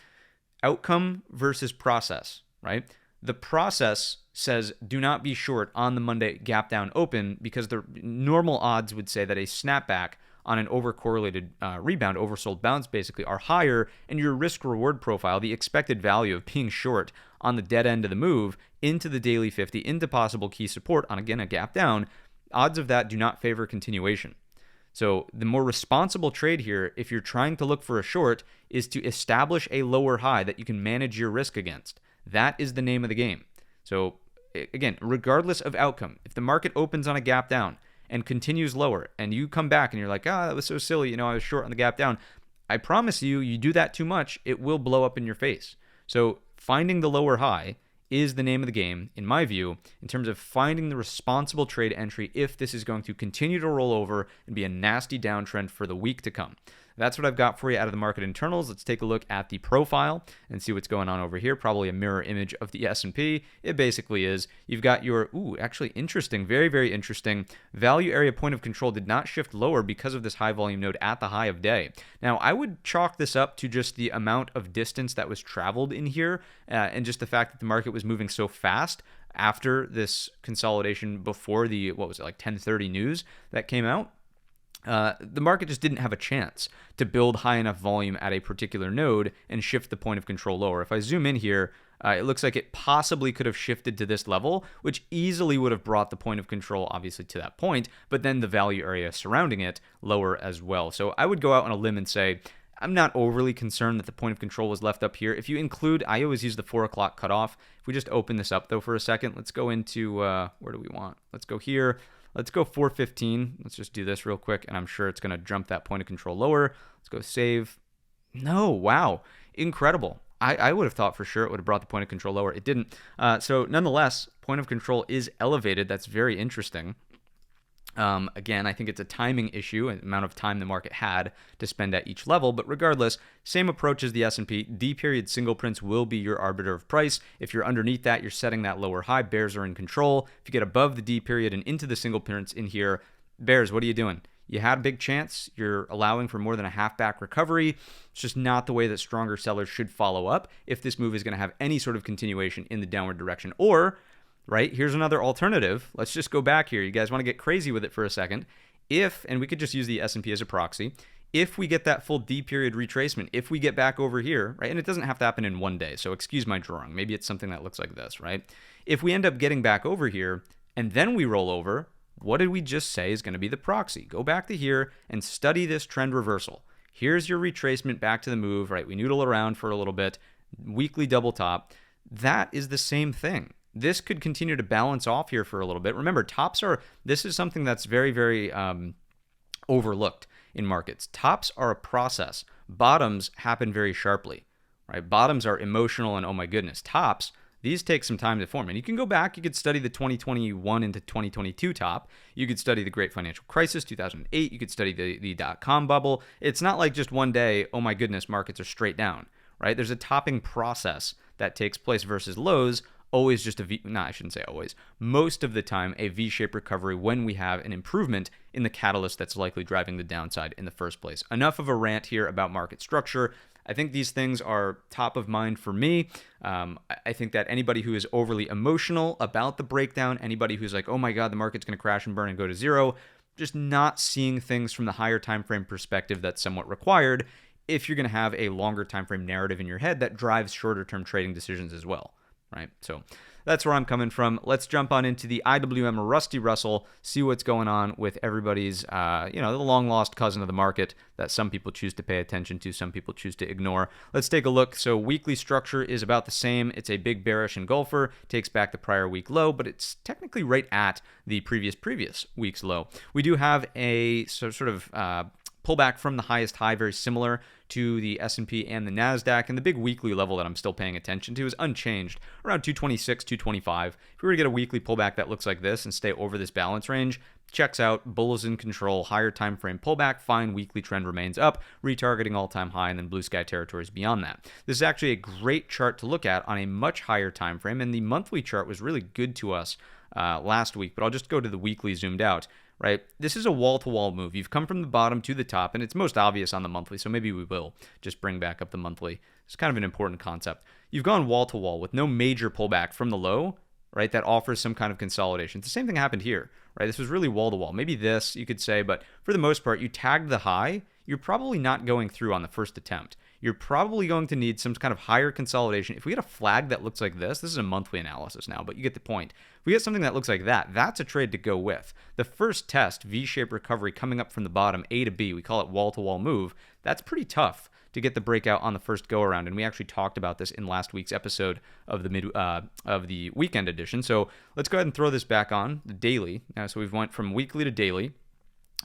Outcome versus process, right? The process says do not be short on the Monday gap down open, because the normal odds would say that a snapback on an overcorrelated rebound, oversold bounce basically, are higher, and your risk reward profile, the expected value of being short on the dead end of the move into the daily 50, into possible key support on, again, a gap down, odds of that do not favor continuation. So the more responsible trade here, if you're trying to look for a short, is to establish a lower high that you can manage your risk against. That is the name of the game. So again, regardless of outcome, if the market opens on a gap down and continues lower, and you come back and you're like, that was so silly, I was short on the gap down, I promise you do that too much, it will blow up in your face. So finding the lower high is the name of the game, in my view, in terms of finding the responsible trade entry if this is going to continue to roll over and be a nasty downtrend for the week to come. That's what I've got for you out of the market internals. Let's take a look at the profile and see what's going on over here. Probably a mirror image of the S&P. It basically is. You've got your, actually interesting, very, very interesting. Value area point of control did not shift lower because of this high volume node at the high of day. Now, I would chalk this up to just the amount of distance that was traveled in here and just the fact that the market was moving so fast. after this consolidation before the, what was it, like 10:30 news that came out, the market just didn't have a chance to build high enough volume at a particular node and shift the point of control lower. If I zoom in here, it looks like it possibly could have shifted to this level, which easily would have brought the point of control obviously to that point, but then the value area surrounding it lower as well. So I would go out on a limb and say, I'm not overly concerned that the point of control was left up here. If you include, I always use the 4 o'clock cutoff. If we just open this up though for a second, let's go into, where do we want? Let's go here. Let's go 415. Let's just do this real quick, and I'm sure it's going to jump that point of control lower. Let's go save. No, wow, incredible. I would have thought for sure it would have brought the point of control lower. It didn't. So nonetheless, point of control is elevated. That's very interesting. Again, I think it's a timing issue, an amount of time the market had to spend at each level, but regardless, same approach as the S&P. D-period single prints will be your arbiter of price. If you're underneath that, you're setting that lower high. Bears are in control. If you get above the D-period and into the single prints in here, bears, what are you doing? You had a big chance. You're allowing for more than a half-back recovery. It's just not the way that stronger sellers should follow up if this move is going to have any sort of continuation in the downward direction. Or, right, here's another alternative. Let's just go back here. You guys want to get crazy with it for a second. If, and we could just use the S&P as a proxy, if we get that full D-period retracement, if we get back over here, right, and it doesn't have to happen in one day, so excuse my drawing. Maybe it's something that looks like this, right? If we end up getting back over here and then we roll over, what did we just say is going to be the proxy? Go back to here and study this trend reversal. Here's your retracement back to the move, right? We noodle around for a little bit, weekly double top. That is the same thing. This could continue to balance off here for a little bit. Remember, tops are, this is something that's very, very overlooked in markets. Tops are a process. Bottoms happen very sharply, right? Bottoms are emotional and oh my goodness. Tops, these take some time to form. And you can go back, you could study the 2021 into 2022 top. You could study the Great Financial Crisis, 2008. You could study the dot-com bubble. It's not like just one day, oh my goodness, markets are straight down, right? There's a topping process that takes place versus lows. Always just a V, no, I shouldn't say always. Most of the time, a V-shaped recovery when we have an improvement in the catalyst that's likely driving the downside in the first place. Enough of a rant here about market structure. I think these things are top of mind for me. I think that anybody who is overly emotional about the breakdown, anybody who's like, oh my God, the market's going to crash and burn and go to zero, just not seeing things from the higher time frame perspective that's somewhat required if you're going to have a longer time frame narrative in your head that drives shorter term trading decisions as well. Right, so that's where I'm coming from. Let's jump on into the IWM Rusty Russell, see what's going on with everybody's, the long lost cousin of the market that some people choose to pay attention to, some people choose to ignore. Let's take a look. So weekly structure is about the same. It's a big bearish engulfer, takes back the prior week low, but it's technically right at the previous week's low. We do have a sort of pullback from the highest high, very similar to the S&P and the NASDAQ, and the big weekly level that I'm still paying attention to is unchanged, around 226, 225. If we were to get a weekly pullback that looks like this and stay over this balance range, checks out, bulls in control, higher time frame pullback, fine, weekly trend remains up, retargeting all-time high, and then blue sky territories beyond that. This is actually a great chart to look at on a much higher time frame, and the monthly chart was really good to us last week, but I'll just go to the weekly zoomed out. Right? This is a wall-to-wall move. You've come from the bottom to the top, and it's most obvious on the monthly, so maybe we will just bring back up the monthly. It's kind of an important concept. You've gone wall-to-wall with no major pullback from the low, right? That offers some kind of consolidation. It's the same thing happened here, right? This was really wall-to-wall. Maybe this, you could say, but for the most part, you tagged the high. You're probably not going through on the first attempt. You're probably going to need some kind of higher consolidation. If we get a flag that looks like this is a monthly analysis now, but you get the point. If we get something that looks like that, that's a trade to go with. The first test, V-shaped recovery coming up from the bottom, A to B, we call it wall-to-wall move. That's pretty tough to get the breakout on the first go-around, and we actually talked about this in last week's episode of the weekend edition. So let's go ahead and throw this back on the daily. So we've went from weekly to daily.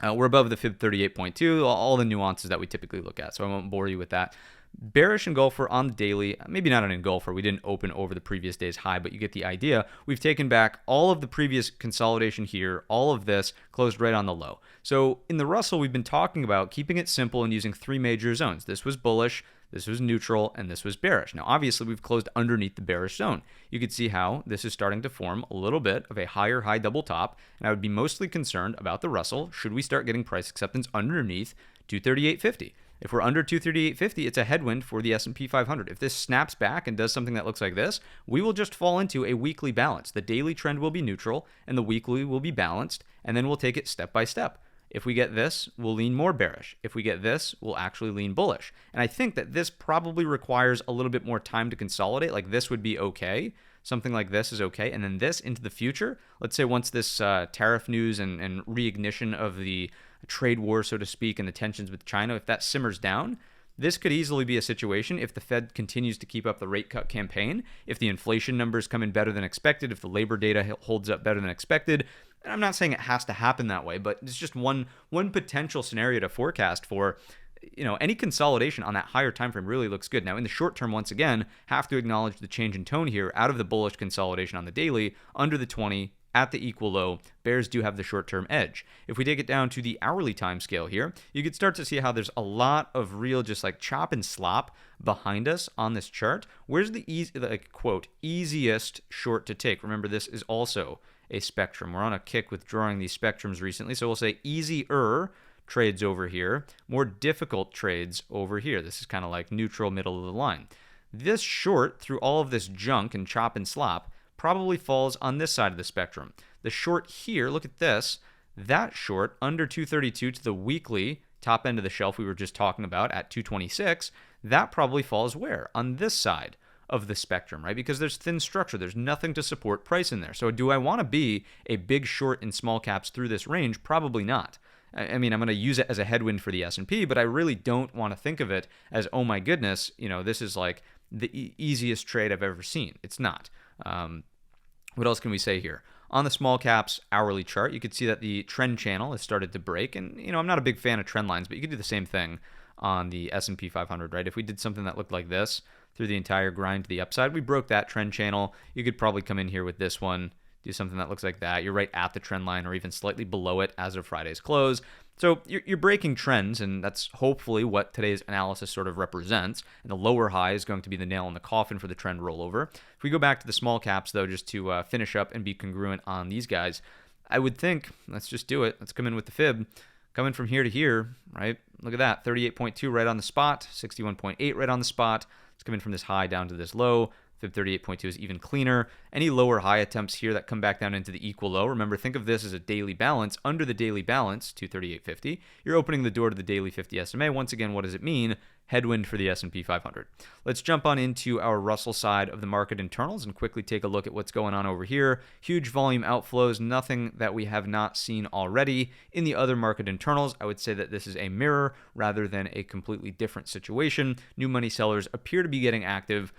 We're above the fib 38.2, all the nuances that we typically look at, so I won't bore you with that. Bearish engulfer on the daily, maybe not an engulfer, we didn't open over the previous day's high, but you get the idea. We've taken back all of the previous consolidation here, all of this closed right on the low. So in the Russell, we've been talking about keeping it simple and using three major zones. This was bullish, this was neutral, and this was bearish. Now, obviously, we've closed underneath the bearish zone. You can see how this is starting to form a little bit of a higher high double top, and I would be mostly concerned about the Russell should we start getting price acceptance underneath 238.50. If we're under 238.50, it's a headwind for the S&P 500. If this snaps back and does something that looks like this, we will just fall into a weekly balance. The daily trend will be neutral and the weekly will be balanced, and then we'll take it step by step. If we get this, we'll lean more bearish. If we get this, we'll actually lean bullish. And I think that this probably requires a little bit more time to consolidate. Like this would be okay. Something like this is okay. And then this into the future, let's say once this tariff news and reignition of the trade war, so to speak, and the tensions with China, if that simmers down, this could easily be a situation if the Fed continues to keep up the rate cut campaign, if the inflation numbers come in better than expected, if the labor data holds up better than expected. And I'm not saying it has to happen that way, but it's just one potential scenario to forecast for. Any consolidation on that higher time frame really looks good. Now, in the short term, once again, have to acknowledge the change in tone here out of the bullish consolidation on the daily, under the 20, at the equal low. Bears do have the short-term edge. If we take it down to the hourly time scale here, you could start to see how there's a lot of real just like chop and slop behind us on this chart. Where's the quote, easiest short to take? Remember, this is also a spectrum. We're on a kick with drawing these spectrums recently, so we'll say easier trades over here, more difficult trades over here. This is kind of like neutral, middle of the line. This short, through all of this junk and chop and slop, probably falls on this side of the spectrum. The short here, look at this, that short under 232 to the weekly top end of the shelf we were just talking about at 226, that probably falls where? On this side of the spectrum, right? Because there's thin structure. There's nothing to support price in there. So do I want to be a big short in small caps through this range? Probably not. I mean, I'm going to use it as a headwind for the S&P, but I really don't want to think of it as, oh my goodness, this is like the easiest trade I've ever seen. It's not. What else can we say here? On the small caps hourly chart, you could see that the trend channel has started to break. And, I'm not a big fan of trend lines, but you could do the same thing on the S&P 500, right? If we did something that looked like this through the entire grind to the upside, we broke that trend channel. You could probably come in here with this one, do something that looks like that. You're right at the trend line or even slightly below it as of Friday's close. So you're breaking trends, and that's hopefully what today's analysis sort of represents. And the lower high is going to be the nail in the coffin for the trend rollover. If we go back to the small caps, though, just to finish up and be congruent on these guys, I would think, let's just do it. Let's come in with the fib. Coming from here to here, right? Look at that, 38.2 right on the spot, 61.8 right on the spot. Let's come in from this high down to this low. Fib 38.2 is even cleaner. Any lower high attempts here that come back down into the equal low, remember, think of this as a daily balance. Under the daily balance, 238.50, you're opening the door to the daily 50 SMA. Once again, what does it mean? Headwind for the S&P 500. Let's jump on into our Russell side of the market internals and quickly take a look at what's going on over here. Huge volume outflows, nothing that we have not seen already. In the other market internals, I would say that this is a mirror rather than a completely different situation. New money sellers appear to be getting active.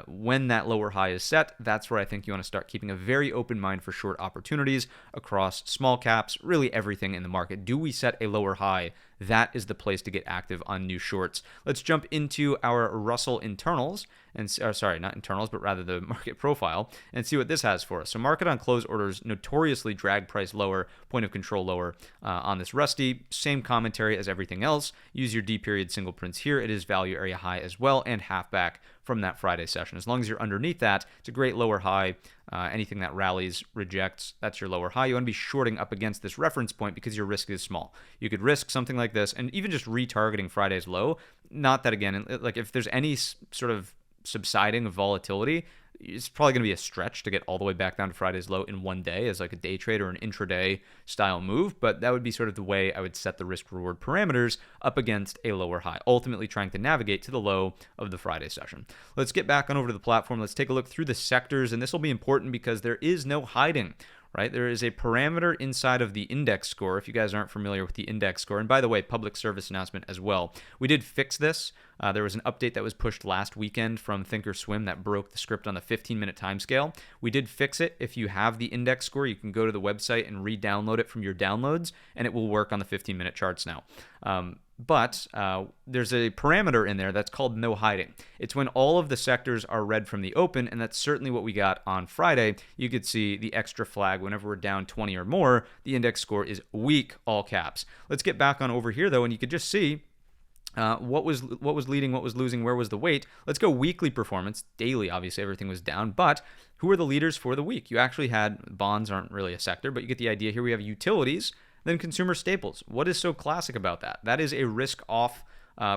When that lower high is set, that's where I think you want to start keeping a very open mind for short opportunities across small caps, really everything in the market. Do we set a lower high? That is the place to get active on new shorts. Let's jump into our Russell internals, not internals, but rather the market profile, and see what this has for us. So market on close orders notoriously drag price lower, point of control lower on this Rusty. Same commentary as everything else. Use your D period single prints here. It is value area high as well and half back from that Friday session. As long as you're underneath that, it's a great lower high. Anything that rallies, rejects, that's your lower high. You want to be shorting up against this reference point because your risk is small. You could risk something like this and even just retargeting Friday's low. Not that, again, like if there's any sort of subsiding of volatility, it's probably going to be a stretch to get all the way back down to Friday's low in one day as like a day trade or an intraday style move, but that would be sort of the way I would set the risk reward parameters up against a lower high, ultimately trying to navigate to the low of the Friday session. Let's get back on over to the platform. Let's take a look through the sectors, and this will be important because there is no hiding. Right? There is a parameter inside of the index score, if you guys aren't familiar with the index score. And by the way, public service announcement as well. We did fix this. There was an update that was pushed last weekend from Thinkorswim that broke the script on the 15-minute time scale. We did fix it. If you have the index score, you can go to the website and re-download it from your downloads, and it will work on the 15-minute charts now. But there's a parameter in there that's called no hiding. It's when all of the sectors are red from the open, and that's certainly what we got on Friday. You could see the extra flag whenever we're down 20 or more. The index score is weak, all caps. Let's get back on over here, though, and you could just see what was leading, what was losing, where was the weight. Let's go weekly performance. Daily, obviously, everything was down. But who are the leaders for the week? You actually had bonds aren't really a sector, but you get the idea. Here we have utilities, then consumer staples. What is so classic about that? That is a risk-off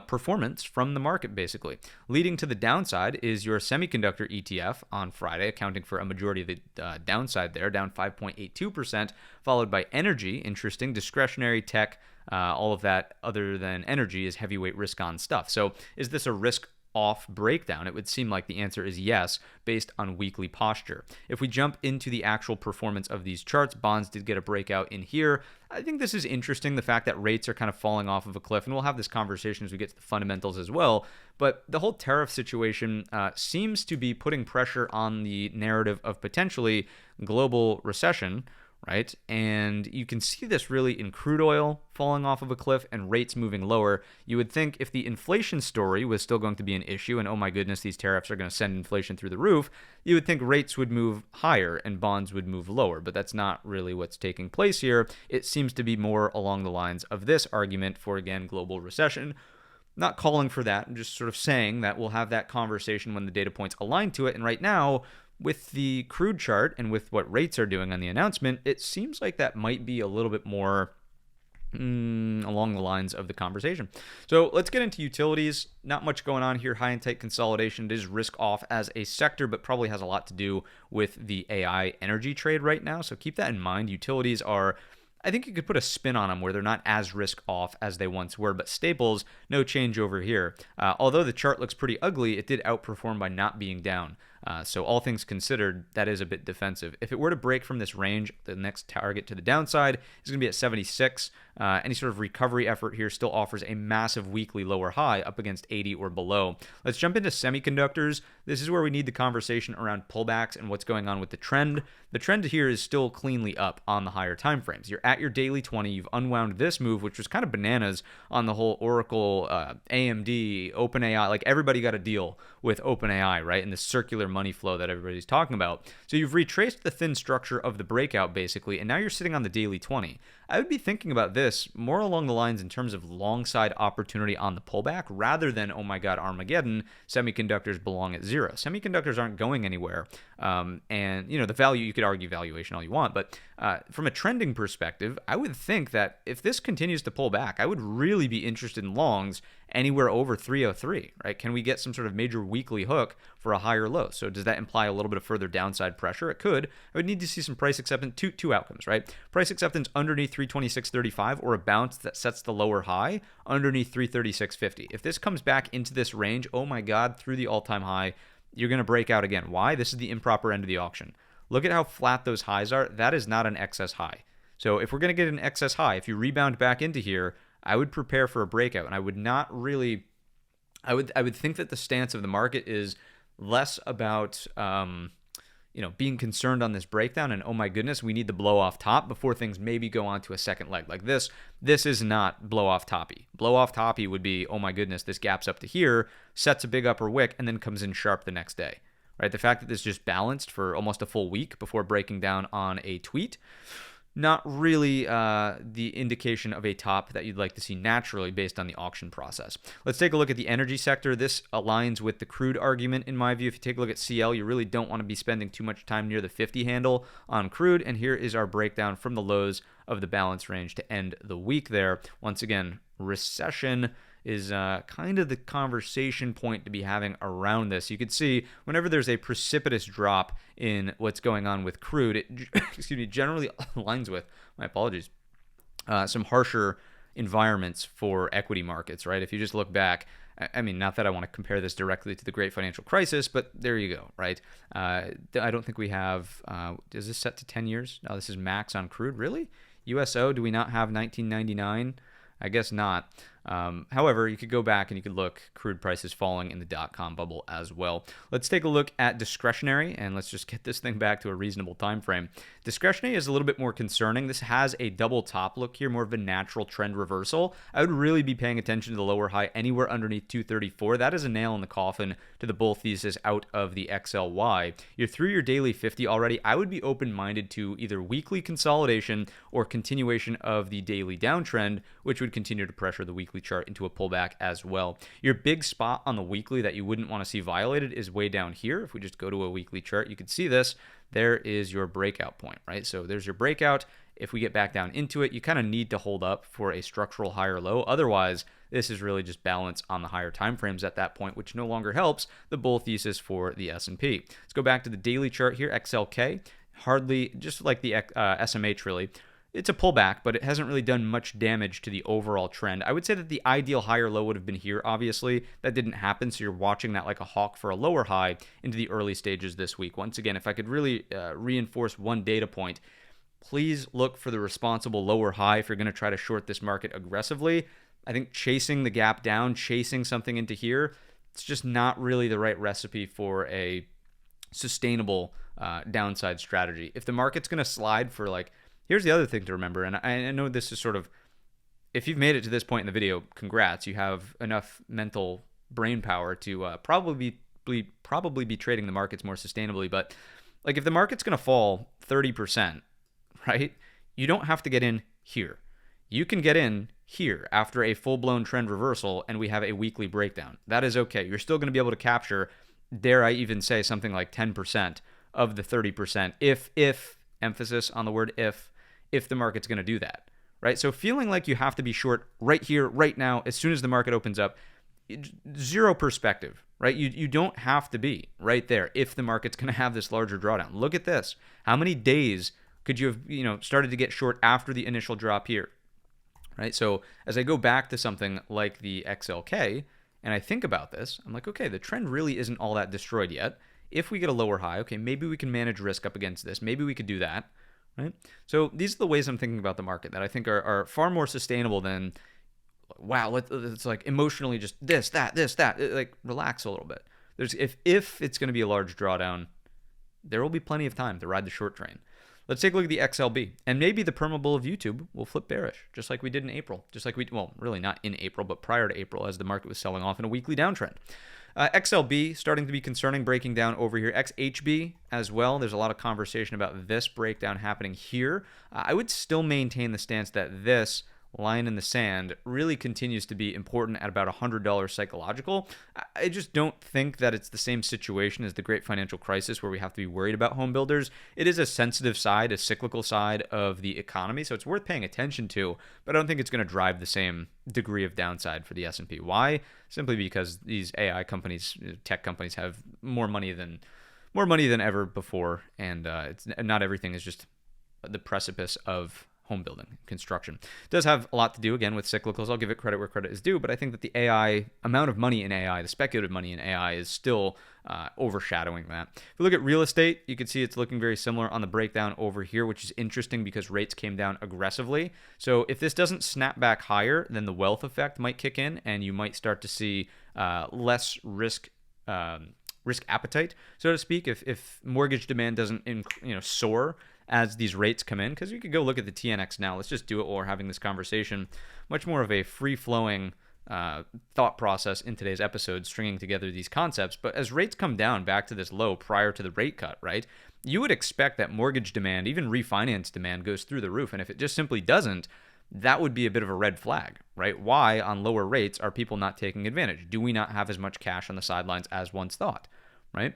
performance from the market, basically. Leading to the downside is your semiconductor ETF on Friday, accounting for a majority of the downside there, down 5.82%, followed by energy, interesting, discretionary, tech, all of that other than energy is heavyweight risk on stuff. So is this a risk off breakdown? It would seem like the answer is yes, based on weekly posture. If we jump into the actual performance of these charts, bonds did get a breakout in here. I think this is interesting, the fact that rates are kind of falling off of a cliff, and we'll have this conversation as we get to the fundamentals as well. But the whole tariff situation seems to be putting pressure on the narrative of potentially global recession, right? And you can see this really in crude oil falling off of a cliff and rates moving lower. You would think if the inflation story was still going to be an issue and, oh my goodness, these tariffs are going to send inflation through the roof, you would think rates would move higher and bonds would move lower. But that's not really what's taking place here. It seems to be more along the lines of this argument for, again, global recession. Not calling for that, I'm just sort of saying that we'll have that conversation when the data points align to it. And right now, with the crude chart and with what rates are doing on the announcement, it seems like that might be a little bit more along the lines of the conversation. So let's get into utilities. Not much going on here. High and tight consolidation. It is risk off as a sector, but probably has a lot to do with the AI energy trade right now. So keep that in mind. Utilities are, I think you could put a spin on them where they're not as risk off as they once were, but staples, no change over here. Although the chart looks pretty ugly, it did outperform by not being down. So all things considered, that is a bit defensive. If it were to break from this range, the next target to the downside is going to be at 76. Any sort of recovery effort here still offers a massive weekly lower high up against 80 or below. Let's jump into semiconductors. This is where we need the conversation around pullbacks and what's going on with the trend. The trend here is still cleanly up on the higher time frames. You're at your daily 20. You've unwound this move, which was kind of bananas on the whole Oracle, AMD, OpenAI. Like everybody got a deal with OpenAI, right? And the circular money flow that everybody's talking about. So you've retraced the thin structure of the breakout basically, and now you're sitting on the daily 20. I would be thinking about this more along the lines in terms of long side opportunity on the pullback rather than, oh my God, Armageddon, semiconductors belong at zero. Semiconductors aren't going anywhere. And, the value, you could argue valuation all you want, but from a trending perspective, I would think that if this continues to pull back, I would really be interested in longs anywhere over 303, right? Can we get some sort of major weekly hook for a higher low? So does that imply a little bit of further downside pressure? It could. I would need to see some price acceptance, two outcomes, right? Price acceptance underneath 326.35 or a bounce that sets the lower high underneath 336.50. If this comes back into this range, oh my God, through the all-time high, you're going to break out again. Why? This is the improper end of the auction. Look at how flat those highs are. That is not an excess high. So if we're going to get an excess high, if you rebound back into here, I would prepare for a breakout. And I would not really, I would think that the stance of the market is less about, being concerned on this breakdown and, oh my goodness, we need the blow off top before things maybe go on to a second leg like this. This is not blow off toppy. Blow off toppy would be, oh my goodness, this gaps up to here, sets a big upper wick, and then comes in sharp the next day. Right? The fact that this just balanced for almost a full week before breaking down on a tweet, not really the indication of a top that you'd like to see naturally based on the auction process. Let's take a look at the energy sector. This aligns with the crude argument in my view. If you take a look at CL, you really don't want to be spending too much time near the 50 handle on crude. And here is our breakdown from the lows of the balance range to end the week there. Once again, recession is kind of the conversation point to be having around this. You could see whenever there's a precipitous drop in what's going on with crude, it generally aligns with, my apologies, some harsher environments for equity markets, right? If you just look back, I mean, not that I want to compare this directly to the great financial crisis, but there you go, right? I don't think we have, is this set to 10 years? No, this is max on crude, really? USO, do we not have 1999? I guess not. However, you could go back and you could look, crude prices falling in the dot-com bubble as well. Let's take a look at discretionary, and let's just get this thing back to a reasonable time frame. Discretionary is a little bit more concerning. This has a double top look here, more of a natural trend reversal. I would really be paying attention to the lower high anywhere underneath 234. That is a nail in the coffin to the bull thesis out of the XLY. You're through your daily 50 already. I would be open-minded to either weekly consolidation or continuation of the daily downtrend, which would continue to pressure the weekly chart into a pullback as well. Your big spot on the weekly that you wouldn't want to see violated is way down here. If we just go to a weekly chart, you can see this. There is your breakout point, right? So there's your breakout. if we get back down into it, you kind of need to hold up for a structural higher low. Otherwise, this is really just balance on the higher time frames at that point, which no longer helps the bull thesis for the S&P. Let's go back to the daily chart here, XLK. Hardly, just like the SMH really, it's a pullback, but it hasn't really done much damage to the overall trend. I would say that the ideal higher low would have been here, obviously. That didn't happen, so you're watching that like a hawk for a lower high into the early stages this week. Once again, if I could really reinforce one data point, please look for the responsible lower high if you're going to try to short this market aggressively. I think chasing the gap down, chasing something into here, it's just not really the right recipe for a sustainable downside strategy. If the market's going to slide for like, here's the other thing to remember, and I know this is sort of, if you've made it to this point in the video, congrats, you have enough mental brain power to probably be trading the markets more sustainably. But like if the market's going to fall 30%, right, you don't have to get in here. You can get in here after a full-blown trend reversal and we have a weekly breakdown. That is okay. You're still going to be able to capture, dare I even say, something like 10% of the 30% if emphasis on the word if the market's going to do that, right? So feeling like you have to be short right here, right now, as soon as the market opens up, zero perspective, right? You don't have to be right there if the market's going to have this larger drawdown. Look at this. How many days could you have, started to get short after the initial drop here, right? So as I go back to something like the XLK and I think about this, I'm like, okay, the trend really isn't all that destroyed yet. If we get a lower high, okay, maybe we can manage risk up against this. Maybe we could do that. Right? So these are the ways I'm thinking about the market that I think are far more sustainable than, wow, it's like emotionally just this, that. Like relax a little bit. If it's going to be a large drawdown, there will be plenty of time to ride the short train. Let's take a look at the XLB, and maybe the perma bull of YouTube will flip bearish, just like we did in April. Well, really not in April, but prior to April as the market was selling off in a weekly downtrend. XLB starting to be concerning, breaking down over here. XHB as well. There's a lot of conversation about this breakdown happening here. I would still maintain the stance that this line in the sand really continues to be important at about $100 psychological. I just don't think that it's the same situation as the great financial crisis where we have to be worried about home builders. It is a sensitive side, a cyclical side of the economy, so it's worth paying attention to, but I don't think it's going to drive the same degree of downside for the S&P. Why? Simply because these AI companies, tech companies, have more money than ever before, and not everything is just the precipice of home building, construction. It does have a lot to do, again, with cyclicals. I'll give it credit where credit is due, but I think that the AI, amount of money in AI, the speculative money in AI is still overshadowing that. If we look at real estate, you can see it's looking very similar on the breakdown over here, which is interesting because rates came down aggressively. So if this doesn't snap back higher, then the wealth effect might kick in and you might start to see less risk appetite, so to speak, if mortgage demand doesn't soar as these rates come in, because you could go look at the TNX now. Let's just do it while we're having this conversation. Much more of a free-flowing thought process in today's episode, stringing together these concepts. But as rates come down back to this low prior to the rate cut, right, you would expect that mortgage demand, even refinance demand, goes through the roof. And if it just simply doesn't, that would be a bit of a red flag, right? Why, on lower rates, are people not taking advantage? Do we not have as much cash on the sidelines as once thought, right?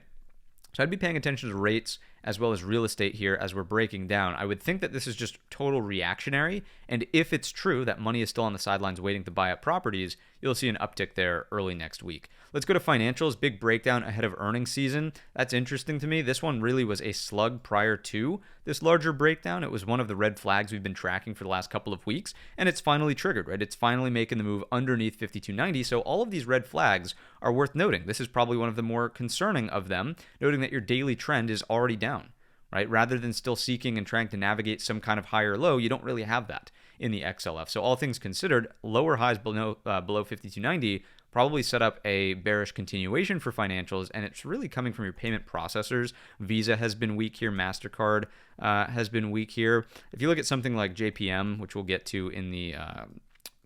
So I'd be paying attention to rates as well as real estate here as we're breaking down. I would think that this is just total reactionary, and if it's true that money is still on the sidelines waiting to buy up properties, you'll see an uptick there early next week. Let's go to financials. Big breakdown ahead of earnings season. That's interesting to me. This one really was a slug prior to this larger breakdown. It was one of the red flags we've been tracking for the last couple of weeks, and it's finally triggered, right? It's finally making the move underneath 5290. So all of these red flags are worth noting. This is probably one of the more concerning of them, noting that your daily trend is already down, right? Rather than still seeking and trying to navigate some kind of higher low, you don't really have that in the XLF. So all things considered, lower highs below 5290 probably set up a bearish continuation for financials, and it's really coming from your payment processors. Visa has been weak here. MasterCard has been weak here. If you look at something like JPM, which we'll get to in the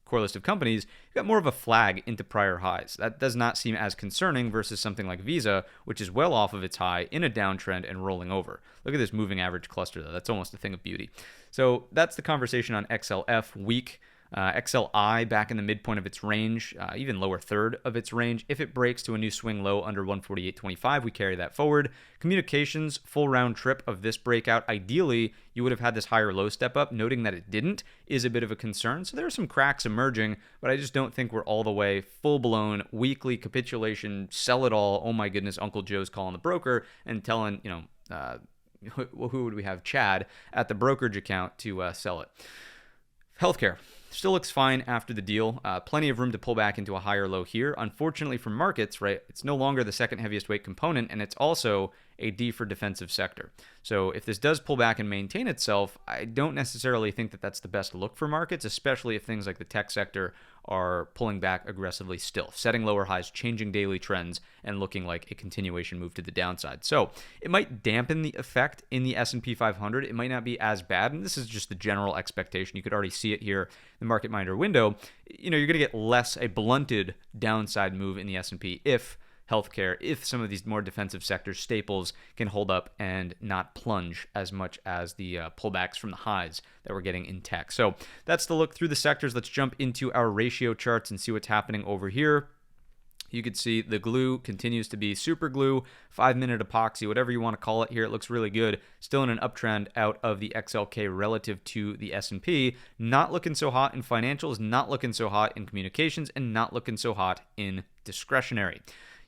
core list of companies, you've got more of a flag into prior highs. That does not seem as concerning versus something like Visa, which is well off of its high in a downtrend and rolling over. Look at this moving average cluster, though. That's almost a thing of beauty. So that's the conversation on XLF week. XLI back in the midpoint of its range, even lower third of its range. If it breaks to a new swing low under 148.25, we carry that forward. Communications, full round trip of this breakout. Ideally, you would have had this higher low step up. Noting that it didn't is a bit of a concern. So there are some cracks emerging, but I just don't think we're all the way full-blown weekly capitulation, sell it all. Oh my goodness, Uncle Joe's calling the broker and telling, who would we have? Chad at the brokerage account to sell it. Healthcare still looks fine after the deal. Plenty of room to pull back into a higher low here. Unfortunately for markets, right, it's no longer the second heaviest weight component, and it's also a D for defensive sector. So if this does pull back and maintain itself, I don't necessarily think that that's the best look for markets, especially if things like the tech sector are pulling back aggressively still, setting lower highs, changing daily trends, and looking like a continuation move to the downside. So it might dampen the effect in the S&P 500. It might not be as bad, and this is just the general expectation. You could already see it here in the market minder window. You're going to get less a blunted downside move in the S&P if healthcare, if some of these more defensive sector staples can hold up and not plunge as much as the pullbacks from the highs that we're getting in tech. So that's the look through the sectors. Let's jump into our ratio charts and see what's happening over here. You can see the glue continues to be super glue, 5-minute epoxy, whatever you want to call it here. It looks really good. Still in an uptrend out of the XLK relative to the S&P. Not looking so hot in financials, not looking so hot in communications, and not looking so hot in discretionary.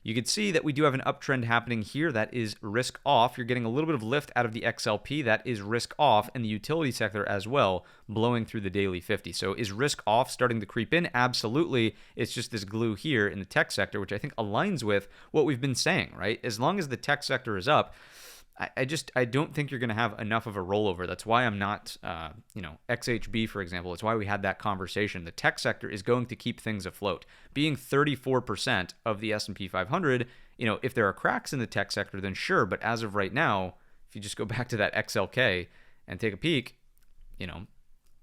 You can see that we do have an uptrend happening here. That is risk off. You're getting a little bit of lift out of the XLP. That is risk off, and the utility sector as well, blowing through the daily 50. So is risk off starting to creep in? Absolutely. It's just this glue here in the tech sector, which I think aligns with what we've been saying, right? As long as the tech sector is up, I don't think you're going to have enough of a rollover. That's why I'm not, XHB, for example. It's why we had that conversation. The tech sector is going to keep things afloat. Being 34% of the S&P 500, if there are cracks in the tech sector, then sure. But as of right now, if you just go back to that XLK and take a peek,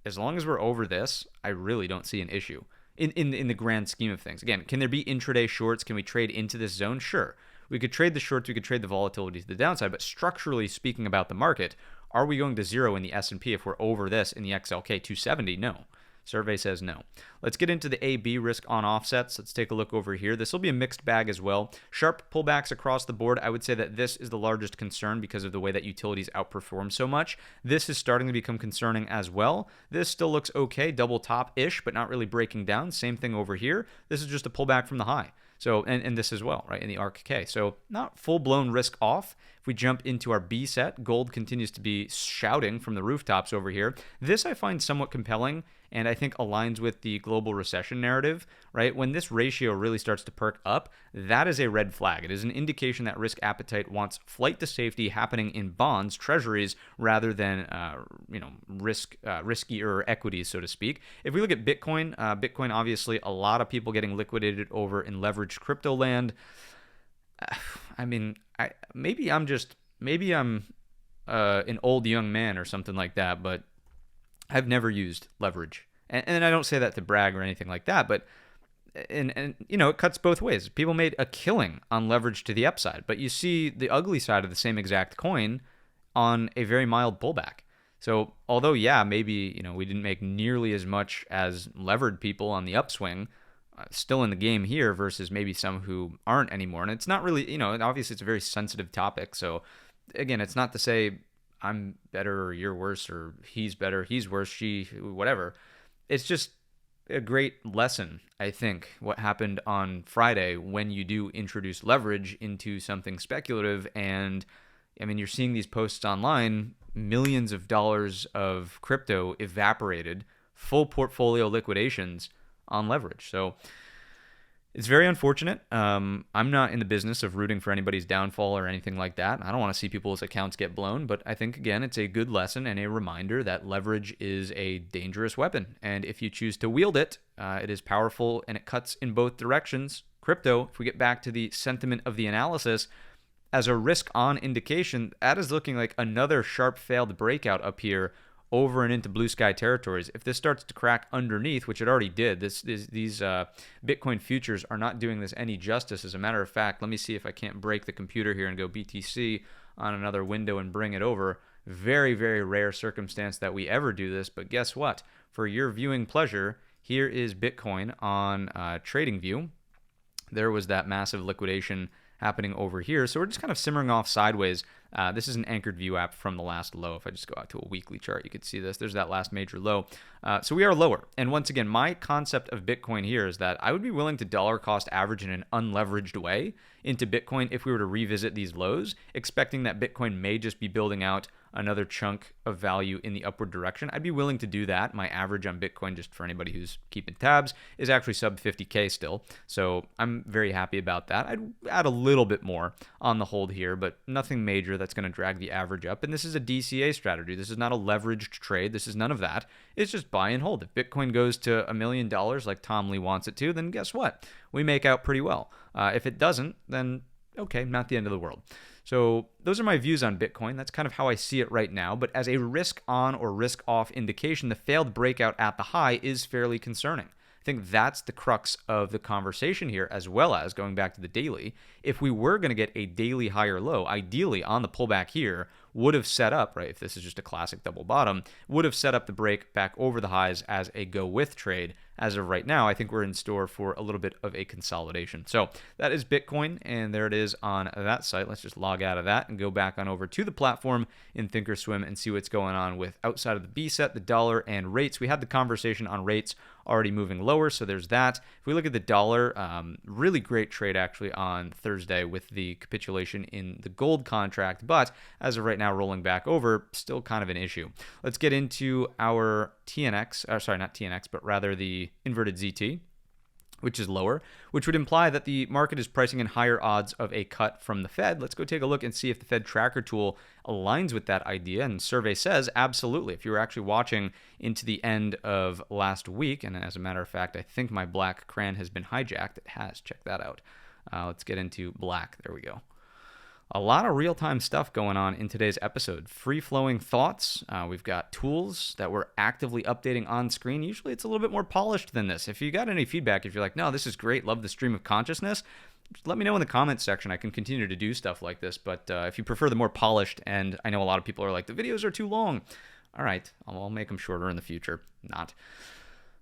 as long as we're over this, I really don't see an issue in the grand scheme of things. Again, can there be intraday shorts? Can we trade into this zone? Sure. We could trade the shorts, we could trade the volatility to the downside, but structurally speaking about the market, are we going to zero in the S&P if we're over this in the XLK 270? No. Survey says no. Let's get into the AB risk on offsets. Let's take a look over here. This will be a mixed bag as well. Sharp pullbacks across the board. I would say that this is the largest concern because of the way that utilities outperform so much. This is starting to become concerning as well. This still looks okay, double top-ish, but not really breaking down. Same thing over here. This is just a pullback from the high. So, and this as well, right, in the ARKK. So not full-blown risk off. If we jump into our B set, gold continues to be shouting from the rooftops over here. This I find somewhat compelling and I think aligns with the global recession narrative, right? When this ratio really starts to perk up, that is a red flag. It is an indication that risk appetite wants flight to safety happening in bonds, treasuries, rather than riskier equities, so to speak. If we look at Bitcoin, Bitcoin obviously a lot of people getting liquidated over in leveraged crypto land. Maybe I'm an old young man or something like that, but I've never used leverage. And I don't say that to brag or anything like that, but it cuts both ways. People made a killing on leverage to the upside, but you see the ugly side of the same exact coin on a very mild pullback. So although, maybe, we didn't make nearly as much as levered people on the upswing, still in the game here versus maybe some who aren't anymore. And it's not really, obviously it's a very sensitive topic. So again, it's not to say I'm better or you're worse or he's better, he's worse, she, whatever. It's just a great lesson, I think, what happened on Friday when you do introduce leverage into something speculative. And you're seeing these posts online, millions of dollars of crypto evaporated, full portfolio liquidations on leverage. So it's very unfortunate. I'm not in the business of rooting for anybody's downfall or anything like that. I don't want to see people's accounts get blown, but I think, again, it's a good lesson and a reminder that leverage is a dangerous weapon. And if you choose to wield it, it is powerful and it cuts in both directions. Crypto, if we get back to the sentiment of the analysis, as a risk-on indication, that is looking like another sharp failed breakout up here over and into blue sky territories. If this starts to crack underneath, which it already did, these Bitcoin futures are not doing this any justice. As a matter of fact, let me see if I can't break the computer here and go BTC on another window and bring it over. Very, very rare circumstance that we ever do this, but guess what? For your viewing pleasure, here is Bitcoin on TradingView. There was that massive liquidation happening over here. So we're just kind of simmering off sideways. This is an anchored view app from the last low. If I just go out to a weekly chart, you could see this. There's that last major low. So we are lower. And once again, my concept of Bitcoin here is that I would be willing to dollar cost average in an unleveraged way into Bitcoin if we were to revisit these lows, expecting that Bitcoin may just be building out another chunk of value in the upward direction. I'd be willing to do that. My average on Bitcoin, just for anybody who's keeping tabs, is actually sub 50K still. So I'm very happy about that. I'd add a little bit more on the hold here, but nothing major that's going to drag the average up. And this is a DCA strategy. This is not a leveraged trade. This is none of that. It's just buy and hold. If Bitcoin goes to $1 million like Tom Lee wants it to, then guess what? We make out pretty well. If it doesn't, then okay, not the end of the world. So those are my views on Bitcoin. That's kind of how I see it right now. But as a risk on or risk off indication, the failed breakout at the high is fairly concerning. I think that's the crux of the conversation here, as well as going back to the daily. If we were going to get a daily higher low, ideally on the pullback here, would have set up, right, if this is just a classic double bottom, would have set up the break back over the highs as a go with trade. As of right now, I think we're in store for a little bit of a consolidation. So that is Bitcoin, and there it is on that site. Let's just log out of that and go back on over to the platform in Thinkorswim and see what's going on with outside of the B set, the dollar, and rates. We had the conversation on rates already moving lower, so there's that. If we look at the dollar, really great trade actually on Thursday with the capitulation in the gold contract, but as of right now, rolling back over, still kind of an issue. Let's get into our TNX, sorry, not TNX, but rather the inverted ZT, which is lower, which would imply that the market is pricing in higher odds of a cut from the Fed. Let's go take a look and see if the Fed tracker tool aligns with that idea. And the survey says absolutely. If you were actually watching into the end of last week, and as a matter of fact, I think my black crayon has been hijacked. It has. Check that out. Let's get into black. There we go. A lot of real-time stuff going on in today's episode. Free-flowing thoughts. We've got tools that we're actively updating on screen. Usually it's a little bit more polished than this. If you got any feedback, if you're like, no, this is great, love the stream of consciousness, just let me know in the comments section. I can continue to do stuff like this. But if you prefer the more polished, and I know a lot of people are like, the videos are too long. All right, I'll make them shorter in the future. Not.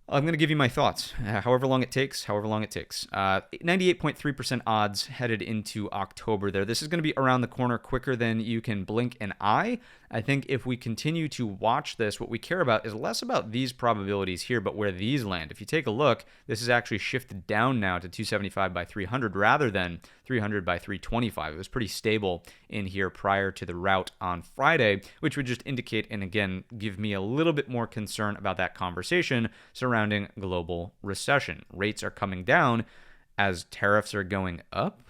I'm going to give you my thoughts, however long it takes. 98.3% odds headed into October there. This is going to be around the corner quicker than you can blink an eye. I think if we continue to watch this, what we care about is less about these probabilities here, but where these land. If you take a look, this is actually shifted down now to 275 by 300 rather than 300 by 325. It was pretty stable in here prior to the rout on Friday, which would just indicate and again give me a little bit more concern about that conversation surrounding global recession. Rates are coming down as tariffs are going up.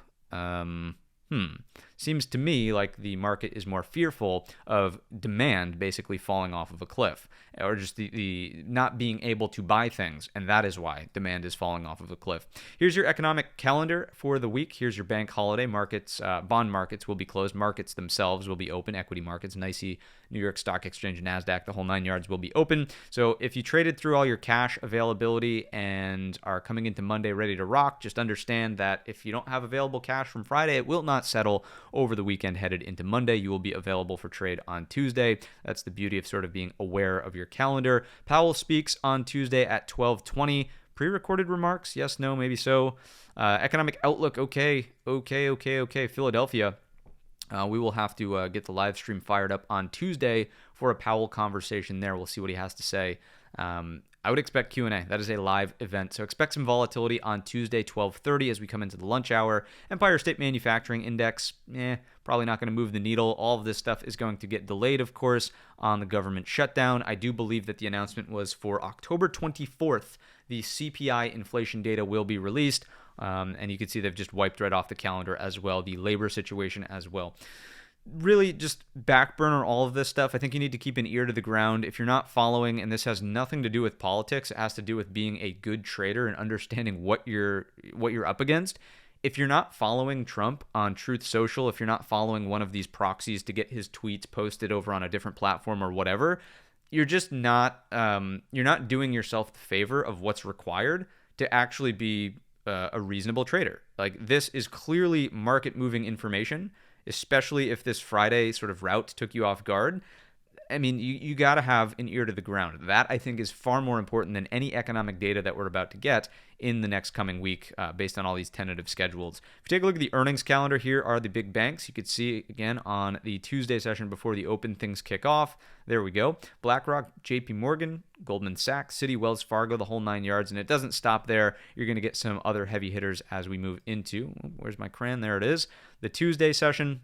Seems to me like the market is more fearful of demand basically falling off of a cliff, or just the not being able to buy things, and that is why demand is falling off of a cliff. Here's your economic calendar for the week. Here's your bank holiday. Markets, bond markets will be closed. Markets themselves will be open. Equity markets, NYSE, New York Stock Exchange, NASDAQ, the whole 9 yards will be open. So if you traded through all your cash availability and are coming into Monday ready to rock, just understand that if you don't have available cash from Friday, it will not settle over the weekend headed into Monday. You will be available for trade on Tuesday. That's the beauty of sort of being aware of your calendar. Powell speaks on Tuesday at 12:20. Pre-recorded remarks? Yes, no, maybe so. Economic outlook, okay. Philadelphia. We will have to get the live stream fired up on Tuesday for a Powell conversation there. We'll see what he has to say. I would expect Q&A. That is a live event. So expect some volatility on Tuesday, 12:30 as we come into the lunch hour. Empire State Manufacturing Index, probably not going to move the needle. All of this stuff is going to get delayed, of course, on the government shutdown. I do believe that the announcement was for October 24th. The CPI inflation data will be released. And you can see they've just wiped right off the calendar as well, the labor situation as well. Really just back burner all of this stuff. I think you need to keep an ear to the ground. If you're not following, and this has nothing to do with politics, it has to do with being a good trader and understanding what you're up against. If you're not following Trump on Truth Social, if you're not following one of these proxies to get his tweets posted over on a different platform or whatever, you're just not doing yourself the favor of what's required to actually be a reasonable trader. Like, this is clearly market moving information, especially if this Friday sort of route took you off guard. I mean, you got to have an ear to the ground. That, I think, is far more important than any economic data that we're about to get in the next coming week based on all these tentative schedules. If you take a look at the earnings calendar, here are the big banks. You could see, again, on the Tuesday session before the open, things kick off. There we go. BlackRock, JP Morgan, Goldman Sachs, Citi, Wells Fargo, the whole 9 yards. And it doesn't stop there. You're going to get some other heavy hitters as we move into, where's my crayon? There it is. The Tuesday session.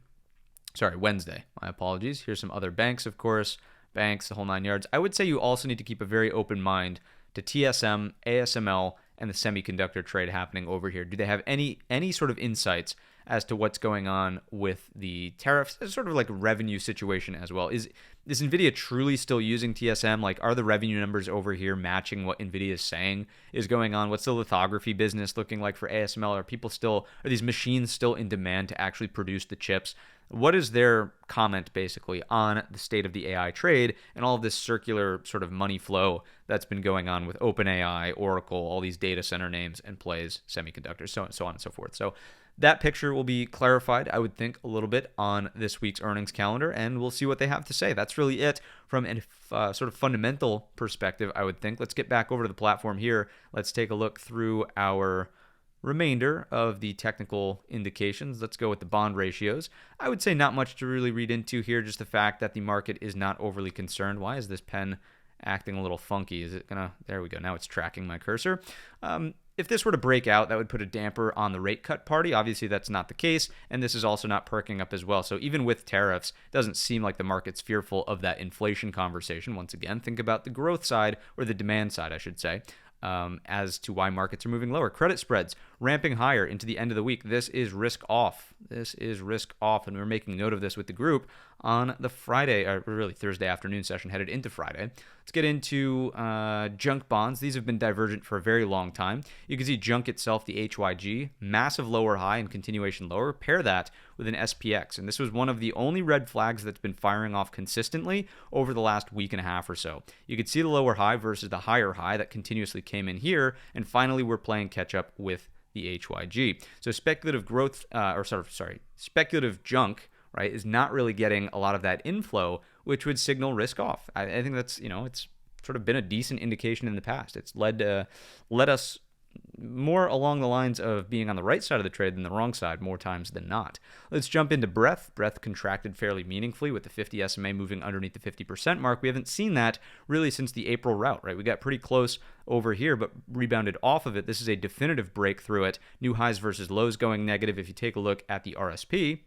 Sorry, Wednesday. My apologies. Here's some other banks, of course. Banks, the whole 9 yards. I would say you also need to keep a very open mind to TSM, ASML, and the semiconductor trade happening over here. Do they have any sort of insights as to what's going on with the tariffs? It's sort of like a revenue situation as well. Is NVIDIA truly still using TSM? Like, are the revenue numbers over here matching what NVIDIA is saying is going on? What's the lithography business looking like for ASML? Are these machines still in demand to actually produce the chips? What is their comment basically on the state of the AI trade and all of this circular sort of money flow that's been going on with OpenAI, Oracle, all these data center names and plays, semiconductors, so on and so forth. So that picture will be clarified, I would think, a little bit on this week's earnings calendar, and we'll see what they have to say. That's really it from a sort of fundamental perspective, I would think. Let's get back over to the platform here. Let's take a look through our remainder of the technical indications. Let's go with the bond ratios. I would say not much to really read into here, just the fact that the market is not overly concerned. Why is this pen acting a little funky? Is it gonna, there we go, now it's tracking my cursor. If this were to break out, that would put a damper on the rate cut party. Obviously, that's not the case, and this is also not perking up as well. So even with tariffs, it doesn't seem like the market's fearful of that inflation conversation. Once again, think about the growth side, or the demand side, I should say. As to why markets are moving lower. Credit spreads ramping higher into the end of the week. This is risk off. This is risk off, and we're making note of this with the group on the Friday, or really Thursday afternoon session headed into Friday. Let's get into junk bonds. These have been divergent for a very long time. You can see junk itself, the HYG, massive lower high and continuation lower. Pair that with an SPX, and this was one of the only red flags that's been firing off consistently over the last week and a half or so. You could see the lower high versus the higher high that continuously came in here, and finally we're playing catch up with the HYG. So speculative growth, speculative junk, right, is not really getting a lot of that inflow, which would signal risk off. I think that's, it's sort of been a decent indication in the past. It's led us more along the lines of being on the right side of the trade than the wrong side more times than not. Let's jump into breadth. Breadth contracted fairly meaningfully with the 50 SMA moving underneath the 50% mark. We haven't seen that really since the April rout, right? We got pretty close over here, but rebounded off of it. This is a definitive break through it. New highs versus lows going negative. If you take a look at the RSP,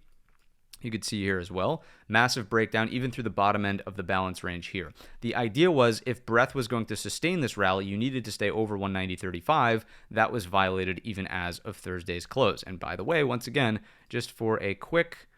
you could see here as well, massive breakdown even through the bottom end of the balance range here. The idea was if breadth was going to sustain this rally, you needed to stay over 190.35. That was violated even as of Thursday's close. And by the way, once again, just for a quick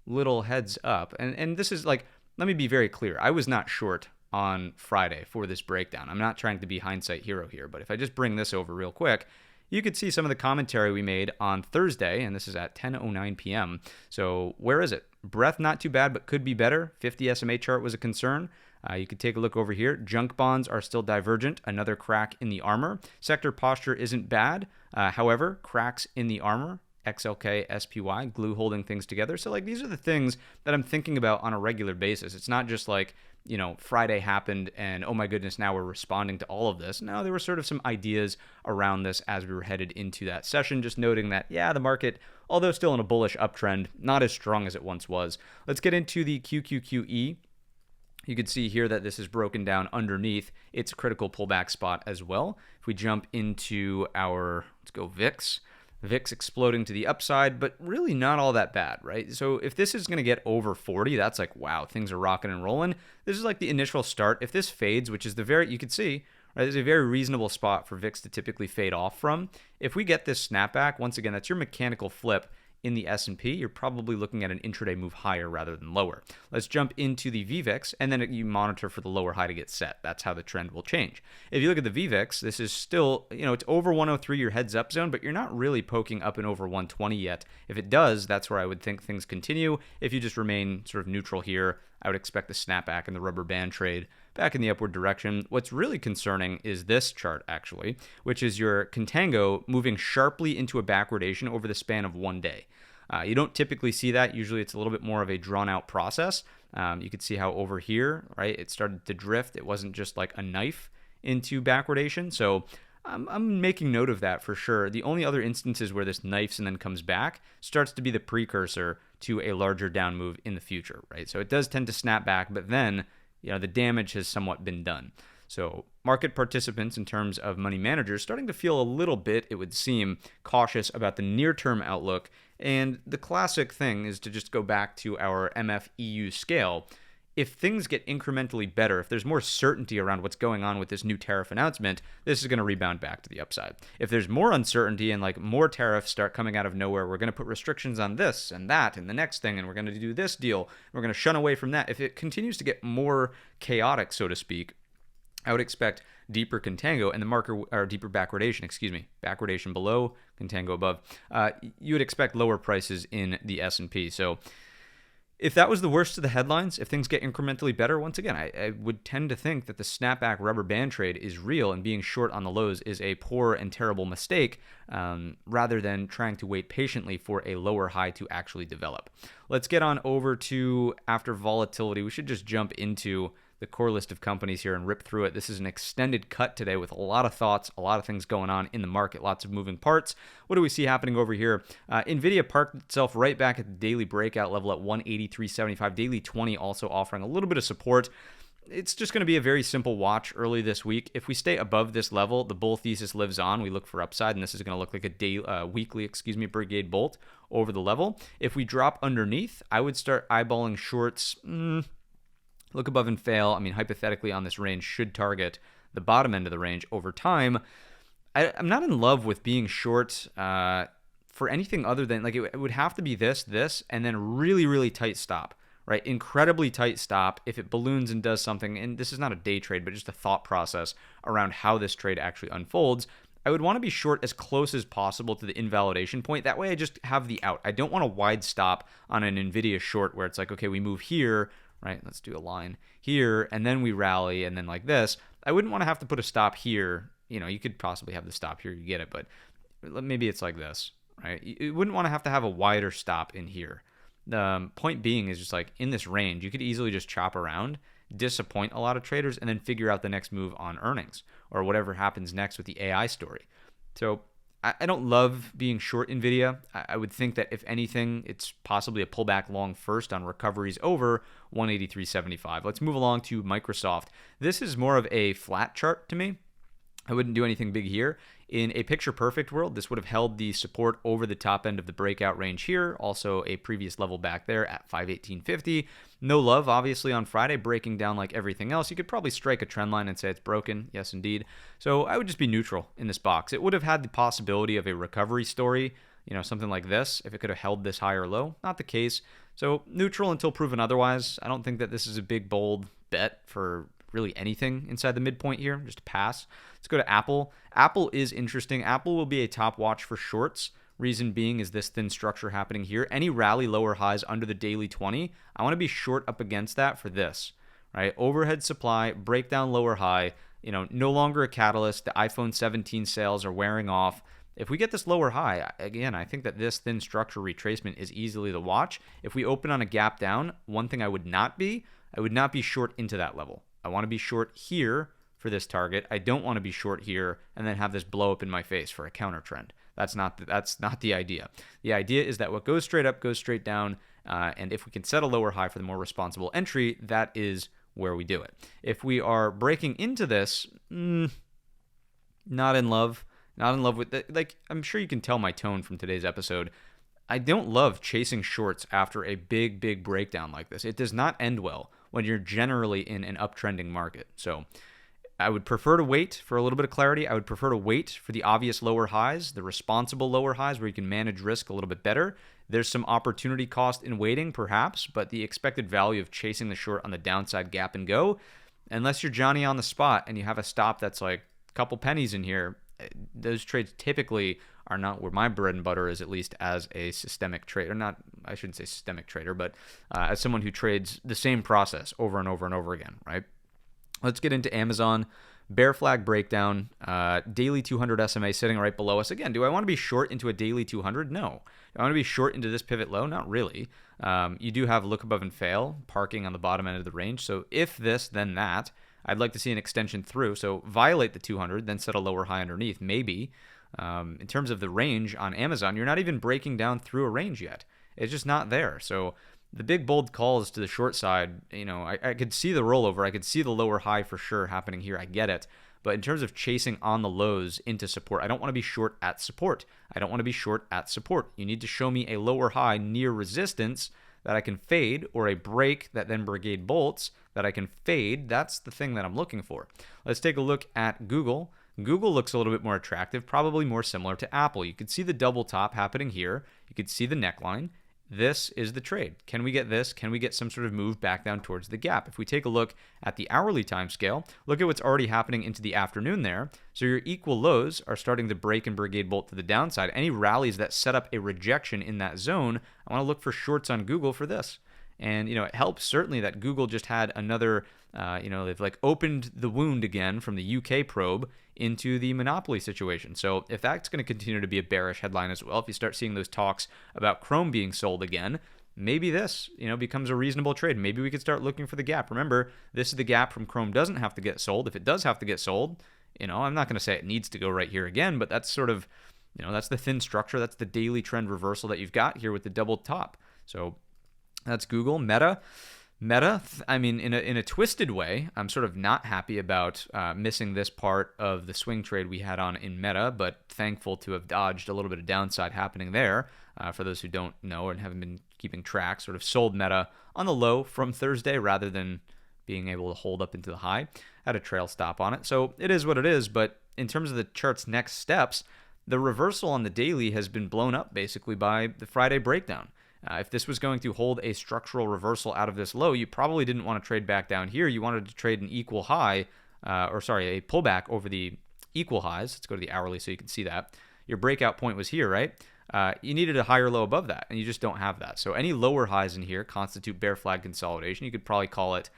little heads up, and this is like, let me be very clear. I was not short on Friday for this breakdown. I'm not trying to be hindsight hero here, but if I just bring this over real quick, you could see some of the commentary we made on Thursday, and this is at 10:09 p.m. So where is it? Breadth not too bad, but could be better. 50 SMA chart was a concern. You could take a look over here. Junk bonds are still divergent. Another crack in the armor. Sector posture isn't bad. However, cracks in the armor. XLK, SPY, glue holding things together. So like these are the things that I'm thinking about on a regular basis. It's not just like, Friday happened and oh my goodness, now we're responding to all of this. No, there were sort of some ideas around this as we were headed into that session, just noting that, yeah, the market, although still in a bullish uptrend, not as strong as it once was. Let's get into the QQQE. You can see here that this is broken down underneath its critical pullback spot as well. If we jump into let's go VIX. VIX exploding to the upside, but really not all that bad, right? So if this is going to get over 40, that's like, wow, things are rocking and rolling. This is like the initial start. If this fades, which is you can see, right, there's a very reasonable spot for VIX to typically fade off from. If we get this snapback, once again, that's your mechanical flip in the S&P, you're probably looking at an intraday move higher rather than lower. Let's jump into the VVIX, and then you monitor for the lower high to get set. That's how the trend will change. If you look at the VVIX, this is still, it's over 103, your heads up zone, but you're not really poking up and over 120 yet. If it does, that's where I would think things continue. If you just remain sort of neutral here, I would expect the snapback and the rubber band trade back in the upward direction. What's really concerning is this chart, actually, which is your contango moving sharply into a backwardation over the span of one day. You don't typically see that. Usually it's a little bit more of a drawn out process. You could see how over here, right, it started to drift. It wasn't just like a knife into backwardation. So I'm making note of that for sure. The only other instances where this knifes and then comes back starts to be the precursor to a larger down move in the future, right? So it does tend to snap back, but then, the damage has somewhat been done. So market participants in terms of money managers starting to feel a little bit, it would seem, cautious about the near-term outlook. And the classic thing is to just go back to our MFEU scale. If things get incrementally better, if there's more certainty around what's going on with this new tariff announcement, this is going to rebound back to the upside. If there's more uncertainty and like more tariffs start coming out of nowhere, we're going to put restrictions on this and that and the next thing, and we're going to do this deal, we're going to shun away from that. If it continues to get more chaotic, so to speak, I would expect deeper contango and the market, or deeper backwardation, backwardation below, contango above. You would expect lower prices in the S&P. So if that was the worst of the headlines, if things get incrementally better, once again, I would tend to think that the snapback rubber band trade is real and being short on the lows is a poor and terrible mistake, rather than trying to wait patiently for a lower high to actually develop. Let's get on over to after volatility. We should just jump into the core list of companies here and rip through it. This is an extended cut today with a lot of thoughts, a lot of things going on in the market, lots of moving parts. What do we see happening over here? NVIDIA parked itself right back at the daily breakout level at 183.75. Daily 20 also offering a little bit of support. It's just going to be a very simple watch early this week. If we stay above this level, the bull thesis lives on. We look for upside, and this is going to look like a weekly Brigade bolt over the level. If we drop underneath, I would start eyeballing shorts. Look above and fail. I mean, hypothetically on this range should target the bottom end of the range over time. I'm not in love with being short for anything other than, like, it would have to be this, and then really, really tight stop, right? Incredibly tight stop if it balloons and does something. And this is not a day trade, but just a thought process around how this trade actually unfolds. I would want to be short as close as possible to the invalidation point. That way I just have the out. I don't want a wide stop on an NVIDIA short where it's like, okay, we move here, right? Let's do a line here, and then we rally, and then like this. I wouldn't want to have to put a stop here. You could possibly have the stop here, you get it, but maybe it's like this, right? You wouldn't want to have a wider stop in here. The point being is just like in this range, you could easily just chop around, disappoint a lot of traders, and then figure out the next move on earnings or whatever happens next with the AI story. So I don't love being short NVIDIA. I would think that if anything, it's possibly a pullback long first on recoveries over 183.75. Let's move along to Microsoft. This is more of a flat chart to me. I wouldn't do anything big here. In a picture-perfect world, this would have held the support over the top end of the breakout range here. Also a previous level back there at 518.50. No love, obviously, on Friday, breaking down like everything else. You could probably strike a trend line and say it's broken. Yes, indeed. So I would just be neutral in this box. It would have had the possibility of a recovery story, something like this, if it could have held this high or low. Not the case. So neutral until proven otherwise. I don't think that this is a big, bold bet for really anything inside the midpoint here. Just a pass. Let's go to Apple. Apple is interesting. Apple will be a top watch for shorts. Reason being is this thin structure happening here. Any rally lower highs under the daily 20, I want to be short up against that for this, right? Overhead supply, breakdown lower high, no longer a catalyst. The iPhone 17 sales are wearing off. If we get this lower high, again, I think that this thin structure retracement is easily the watch. If we open on a gap down, one thing I would not be short into that level. I want to be short here for this target. I don't want to be short here and then have this blow up in my face for a counter trend. That's not the idea. The idea is that what goes straight up goes straight down, and if we can set a lower high for the more responsible entry, that is where we do it. If we are breaking into this, not in love with it. Like, I'm sure you can tell my tone from today's episode. I don't love chasing shorts after a big breakdown like this. It does not end well when you're generally in an uptrending market. So I would prefer to wait for a little bit of clarity. I would prefer to wait for the obvious lower highs, the responsible lower highs where you can manage risk a little bit better. There's some opportunity cost in waiting, perhaps, but the expected value of chasing the short on the downside gap and go, unless you're Johnny on the spot and you have a stop that's like a couple pennies in here, those trades typically are not where my bread and butter is, at least as a systemic trader. Not, I shouldn't say systemic trader, but as someone who trades the same process over and over and over again, right? Let's get into Amazon. bear flag breakdown, daily 200 SMA sitting right below us. Again, do I want to be short into a daily 200? No. Do I want to be short into this pivot low? Not really. You do have look above and fail, parking on the bottom end of the range. So if this, then that. I'd like to see an extension through. So violate the 200, then set a lower high underneath, maybe. In terms of the range on Amazon, you're not even breaking down through a range yet. It's just not there. So the big bold calls to the short side, I could see the rollover. I could see the lower high for sure happening here. I get it. But in terms of chasing on the lows into support, I don't want to be short at support. I don't want to be short at support. You need to show me a lower high near resistance that I can fade, or a break that then Brigade bolts that I can fade. That's the thing that I'm looking for. Let's take a look at Google. Google looks a little bit more attractive, probably more similar to Apple. You could see the double top happening here. You could see the neckline. This is the trade. Can we get this? Can we get some sort of move back down towards the gap? If we take a look at the hourly time scale, look at what's already happening into the afternoon there. So your equal lows are starting to break and Brigade bolt to the downside. Any rallies that set up a rejection in that zone, I want to look for shorts on Google for this. And, it helps certainly that Google just had another, they've like opened the wound again from the UK probe into the monopoly situation. So if that's going to continue to be a bearish headline as well, if you start seeing those talks about Chrome being sold again, maybe this, becomes a reasonable trade. Maybe we could start looking for the gap. Remember, this is the gap from Chrome doesn't have to get sold. If it does have to get sold, I'm not going to say it needs to go right here again, but that's sort of, that's the thin structure. That's the daily trend reversal that you've got here with the double top. So that's Google. Meta, I mean, in a twisted way, I'm sort of not happy about missing this part of the swing trade we had on in Meta, but thankful to have dodged a little bit of downside happening there. For those who don't know and haven't been keeping track, sort of sold Meta on the low from Thursday rather than being able to hold up into the high. Had a trail stop on it. So it is what it is, but in terms of the chart's next steps, the reversal on the daily has been blown up basically by the Friday breakdown. If this was going to hold a structural reversal out of this low, you probably didn't want to trade back down here. You wanted to trade an equal high, a pullback over the equal highs. Let's go to the hourly so you can see that. Your breakout point was here, right? You needed a higher low above that, and you just don't have that. So any lower highs in here constitute bear flag consolidation. You could probably call it,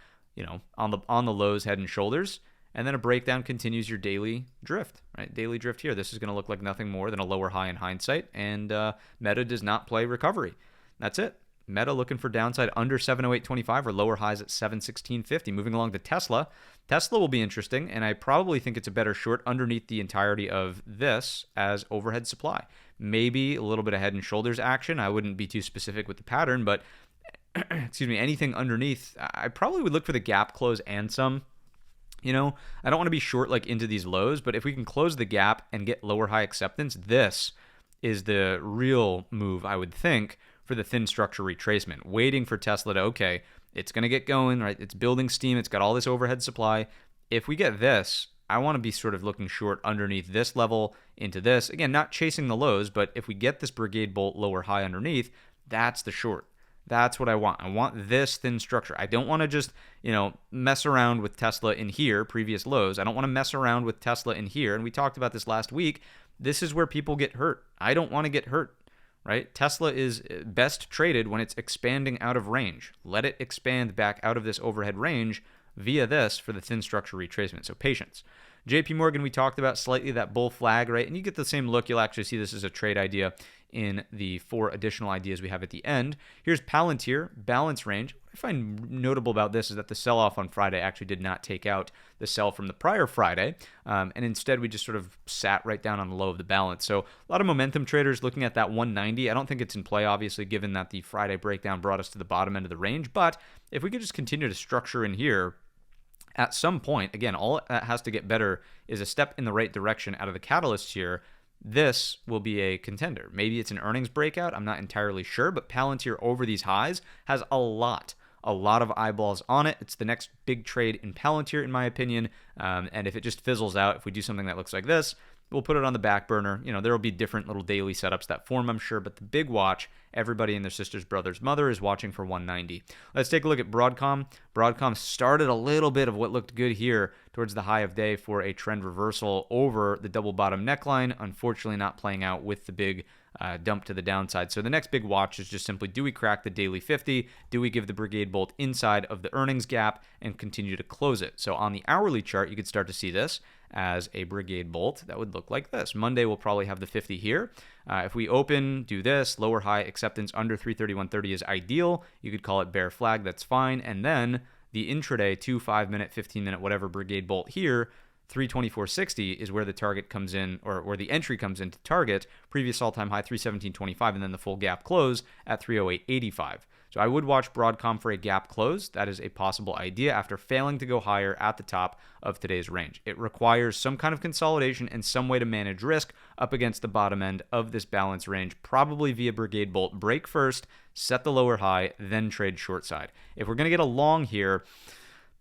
on the lows, head and shoulders, and then a breakdown continues your daily drift, right? Daily drift here. This is going to look like nothing more than a lower high in hindsight, and Meta does not play recovery. That's it. Meta looking for downside under 708.25 or lower highs at 716.50. Moving along to Tesla. Tesla will be interesting, and I probably think it's a better short underneath the entirety of this as overhead supply. Maybe a little bit of head and shoulders action. I wouldn't be too specific with the pattern, but anything underneath, I probably would look for the gap close and some. I don't want to be short like into these lows, but if we can close the gap and get lower high acceptance, this is the real move, I would think, for the thin structure retracement, waiting for Tesla to, okay, it's going to get going, right? It's building steam. It's got all this overhead supply. If we get this, I want to be sort of looking short underneath this level into this. Again, not chasing the lows, but if we get this Brigade bolt lower high underneath, that's the short. That's what I want. I want this thin structure. I don't want to just, mess around with Tesla in here, previous lows. I don't want to mess around with Tesla in here. And we talked about this last week. This is where people get hurt. I don't want to get hurt. Right? Tesla is best traded when it's expanding out of range. Let it expand back out of this overhead range via this for the thin structure retracement. So patience. JP Morgan, we talked about slightly that bull flag, right? And you get the same look. You'll actually see this as a trade idea in the 4 additional ideas we have at the end. Here's Palantir, balance range. What I find notable about this is that the sell-off on Friday actually did not take out the sell from the prior Friday, and instead we just sort of sat right down on the low of the balance. So a lot of momentum traders looking at that 190. I don't think it's in play, obviously, given that the Friday breakdown brought us to the bottom end of the range, but if we could just continue to structure in here, at some point, again, all that has to get better is a step in the right direction out of the catalysts here. This will be a contender. Maybe it's an earnings breakout. I'm not entirely sure, but Palantir over these highs has a lot of eyeballs on it. It's the next big trade in Palantir, in my opinion. And if it just fizzles out, if we do something that looks like this, we'll put it on the back burner. There will be different little daily setups that form, I'm sure, but the big watch, everybody and their sister's brother's mother is watching for 190. Let's take a look at Broadcom. Broadcom started a little bit of what looked good here towards the high of day for a trend reversal over the double bottom neckline. Unfortunately, not playing out with the big dump to the downside. So the next big watch is just simply, do we crack the daily 50? Do we give the Brigade bolt inside of the earnings gap and continue to close it? So on the hourly chart, you could start to see this as a Brigade bolt. That would look like this. Monday will probably have the 50 here. If we open, do this, lower high acceptance under 331.30 is ideal. You could call it bear flag, that's fine. And then the intraday 2, 5 minute, 15 minute, whatever Brigade bolt here, 324.60 is where the target comes in, or where the entry comes into target. Previous all-time high 317.25, and then the full gap close at 308.85. So I would watch Broadcom for a gap close. That is a possible idea after failing to go higher at the top of today's range. It requires some kind of consolidation and some way to manage risk up against the bottom end of this balance range, probably via Brigade bolt. Break first, set the lower high, then trade short side. If we're going to get a long here,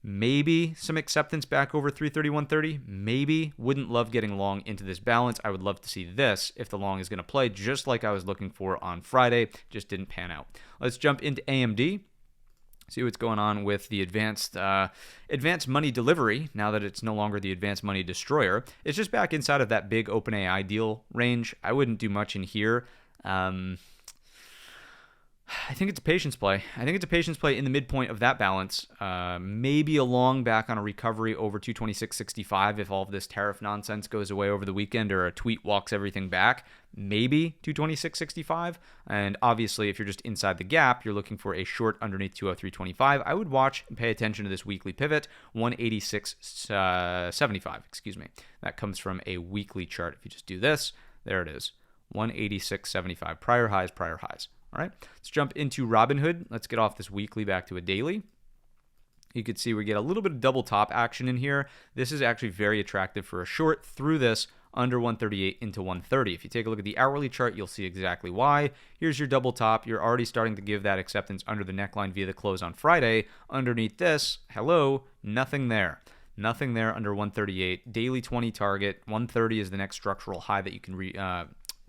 maybe some acceptance back over 331.30. Maybe. Wouldn't love getting long into this balance. I would love to see this if the long is going to play, just like I was looking for on Friday. Just didn't pan out. Let's jump into AMD. See what's going on with the advanced money delivery now that it's no longer the advanced money destroyer. It's just back inside of that big OpenAI deal range. I wouldn't do much in here. I think it's a patience play. I think it's a patience play in the midpoint of that balance. Maybe a long back on a recovery over 226.65 if all of this tariff nonsense goes away over the weekend or a tweet walks everything back. Maybe 226.65. And obviously, if you're just inside the gap, you're looking for a short underneath 203.25. I would watch and pay attention to this weekly pivot, 186.75. Excuse me. That comes from a weekly chart. If you just do this, there it is. 186.75. Prior highs, prior highs. All right, let's jump into Robinhood. Let's get off this weekly back to a daily. You can see we get a little bit of double top action in here. This is actually very attractive for a short through this under 138 into 130. If you take a look at the hourly chart, you'll see exactly why. Here's your double top. You're already starting to give that acceptance under the neckline via the close on Friday. Underneath this, hello, nothing there. Nothing there under 138. Daily 20 target. 130 is the next structural high that you can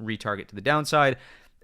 retarget to the downside.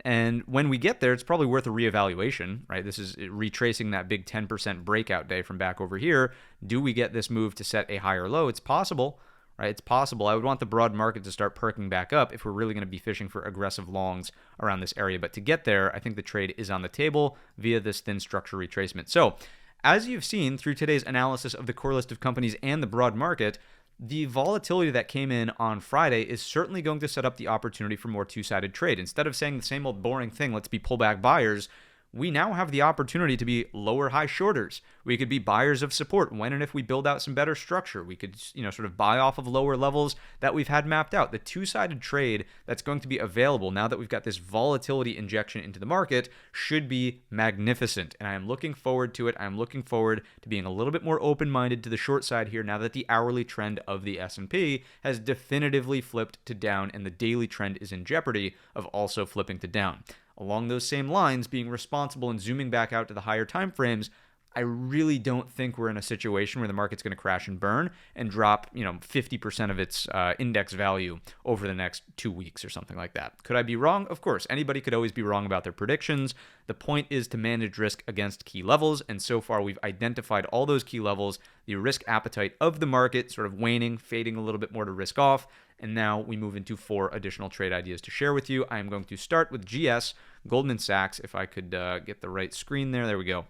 And when we get there, it's probably worth a reevaluation, right? This is retracing that big 10% breakout day from back over here. Do we get this move to set a higher low? It's possible, right? It's possible. I would want the broad market to start perking back up if we're really going to be fishing for aggressive longs around this area. But to get there, I think the trade is on the table via this thin structure retracement. So as you've seen through today's analysis of the core list of companies and the broad market, the volatility that came in on Friday is certainly going to set up the opportunity for more two-sided trade. Instead of saying the same old boring thing, let's be pullback buyers, we now have the opportunity to be lower high shorters. We could be buyers of support when and if we build out some better structure. We could, sort of buy off of lower levels that we've had mapped out. The two-sided trade that's going to be available now that we've got this volatility injection into the market should be magnificent. And I am looking forward to it. I'm looking forward to being a little bit more open-minded to the short side here now that the hourly trend of the S&P has definitively flipped to down and the daily trend is in jeopardy of also flipping to down. Along those same lines, being responsible and zooming back out to the higher time frames, I really don't think we're in a situation where the market's going to crash and burn and drop, 50% of its index value over the next 2 weeks or something like that. Could I be wrong? Of course. Anybody could always be wrong about their predictions. The point is to manage risk against key levels, and so far we've identified all those key levels, the risk appetite of the market sort of waning, fading a little bit more to risk off, and now we move into 4 additional trade ideas to share with you. I am going to start with GS, Goldman Sachs, if I could get the right screen there. There we go.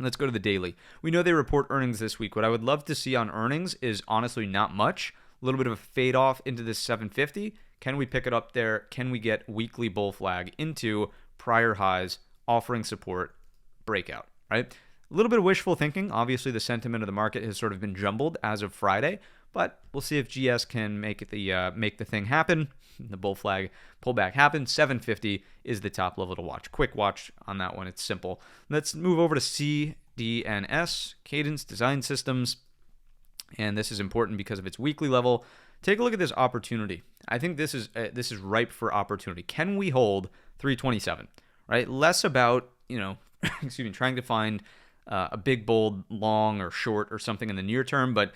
Let's go to the daily. We know they report earnings this week. What I would love to see on earnings is honestly not much. A little bit of a fade off into this 750. Can we pick it up there? Can we get weekly bull flag into prior highs, offering support, breakout, right? A little bit of wishful thinking. Obviously, the sentiment of the market has sort of been jumbled as of Friday, but we'll see if GS can make the thing happen. The bull flag pullback happens. 750 is the top level to watch. Quick watch on that one. It's simple. Let's move over to CDNS, Cadence Design Systems. And this is important because of its weekly level. Take a look at this opportunity. I think this is ripe for opportunity. Can we hold 327? Right? Less about, trying to find a big, bold, long or short or something in the near term, but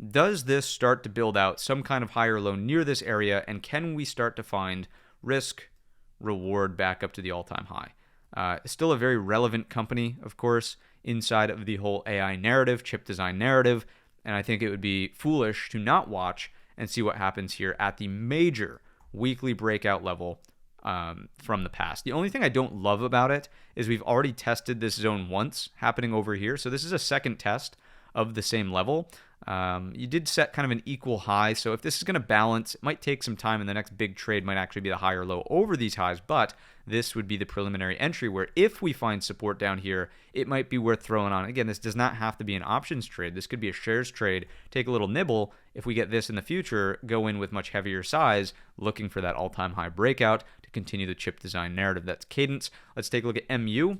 Does this start to build out some kind of higher low near this area, and can we start to find risk reward back up to the all-time high? Still a very relevant company, of course, inside of the whole AI narrative, chip design narrative, and I think it would be foolish to not watch and see what happens here at the major weekly breakout level from the past. The only thing I don't love about it is we've already tested this zone once happening over here, so this is a second test of the same level. You did set kind of an equal high, so if this is going to balance, it might take some time, and the next big trade might actually be the higher low over these highs, but this would be the preliminary entry where if we find support down here, it might be worth throwing on. Again, this does not have to be an options trade. This could be a shares trade. Take a little nibble. If we get this in the future, go in with much heavier size, looking for that all-time high breakout to continue the chip design narrative. That's cadence. Let's take a look at MU.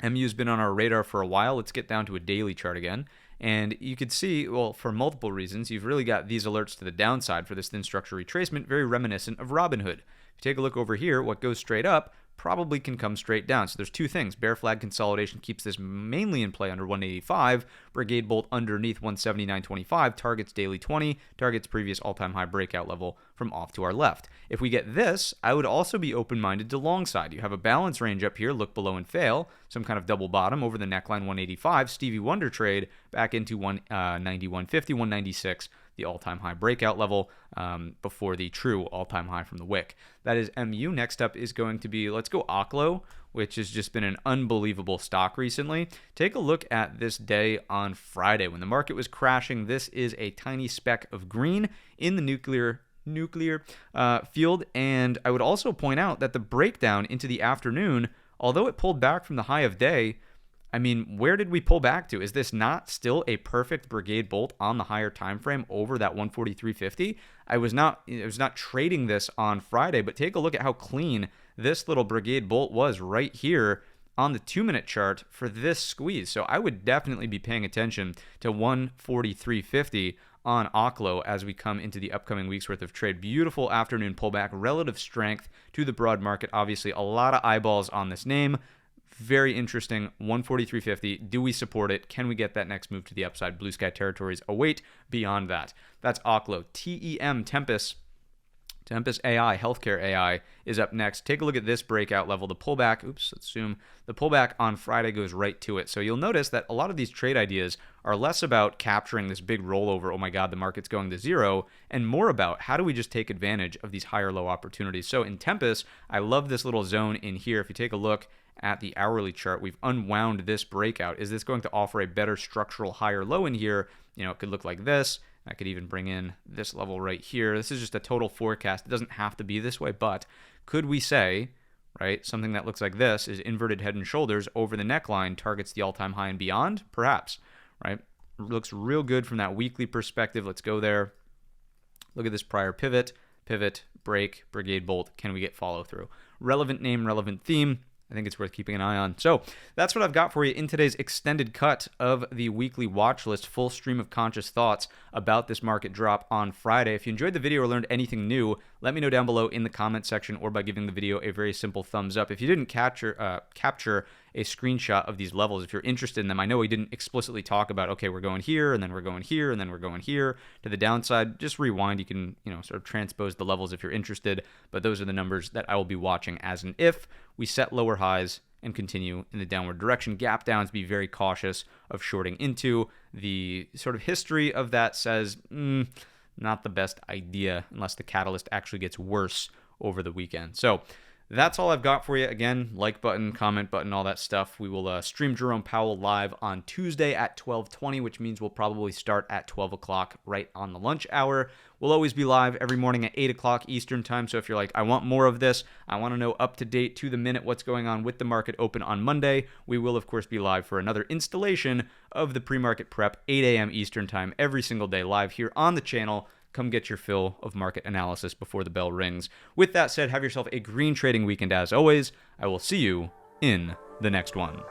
MU's been on our radar for a while. Let's get down to a daily chart again. And you could see, well, for multiple reasons, you've really got these alerts to the downside for this thin structure retracement, very reminiscent of Robinhood. If you take a look over here, what goes straight up probably can come straight down. So there's two things. Bear flag consolidation keeps this mainly in play under 185. Brigade bolt underneath 179.25, targets daily 20, targets previous all-time high breakout level from off to our left. If we get this, I would also be open-minded to long side. You have a balance range up here, look below and fail, some kind of double bottom over the neckline 185, Stevie Wonder trade back into 190, 150, 196, the all-time high breakout level before the true all-time high from the wick. That is MU. Next up is going to be, let's go OKLO, which has just been an unbelievable stock recently. Take a look at this day on Friday. When the market was crashing, this is a tiny speck of green in the nuclear field. And I would also point out that the breakdown into the afternoon, although it pulled back from the high of day, I mean, where did we pull back to? Is this not still a perfect Brigade bolt on the higher time frame over that 143.50? I was not trading this on Friday, but take a look at how clean this little Brigade bolt was right here on the 2-minute chart for this squeeze. So I would definitely be paying attention to 143.50 on OKLO as we come into the upcoming week's worth of trade. Beautiful afternoon pullback, relative strength to the broad market. Obviously, a lot of eyeballs on this name. Very interesting. 143.50. Do we support it? Can we get that next move to the upside? Blue sky territories await beyond that. That's OKLO. TEM, Tempus AI, healthcare AI, is up next. Take a look at this breakout level. The pullback, let's zoom. The pullback on Friday goes right to it. So you'll notice that a lot of these trade ideas are less about capturing this big rollover, oh my God, the market's going to zero, and more about how do we just take advantage of these higher low opportunities. So in Tempus, I love this little zone in here. If you take a look at the hourly chart, we've unwound this breakout. Is this going to offer a better structural higher low in here? It could look like this. I could even bring in this level right here. This is just a total forecast. It doesn't have to be this way, but could we say, right, something that looks like this is inverted head and shoulders over the neckline, targets the all-time high and beyond? Perhaps, right? Looks real good from that weekly perspective. Let's go there. Look at this prior pivot, break, Brigade bolt. Can we get follow through? Relevant name, relevant theme. I think it's worth keeping an eye on. So that's what I've got for you in today's extended cut of the weekly watch list, full stream of conscious thoughts about this market drop on Friday. If you enjoyed the video or learned anything new, let me know down below in the comment section or by giving the video a very simple thumbs up. If you didn't capture a screenshot of these levels, if you're interested in them, I know we didn't explicitly talk about, okay, we're going here, and then we're going here, and then we're going here to the downside. Just rewind. You can, sort of transpose the levels if you're interested, but those are the numbers that I will be watching as an if we set lower highs and continue in the downward direction. Gap downs, be very cautious of shorting into. The sort of history of that says, not the best idea unless the catalyst actually gets worse over the weekend. So that's all I've got for you. Again, like button, comment button, all that stuff. We will stream Jerome Powell live on Tuesday at 12:20, which means we'll probably start at 12 o'clock right on the lunch hour. We'll always be live every morning at 8 o'clock Eastern time. So if you're like, I want more of this, I want to know up to date, to the minute, what's going on with the market open on Monday, we will, of course, be live for another installation of the pre-market prep, 8 a.m. Eastern time, every single day live here on the channel. Come get your fill of market analysis before the bell rings. With that said, have yourself a green trading weekend as always. I will see you in the next one.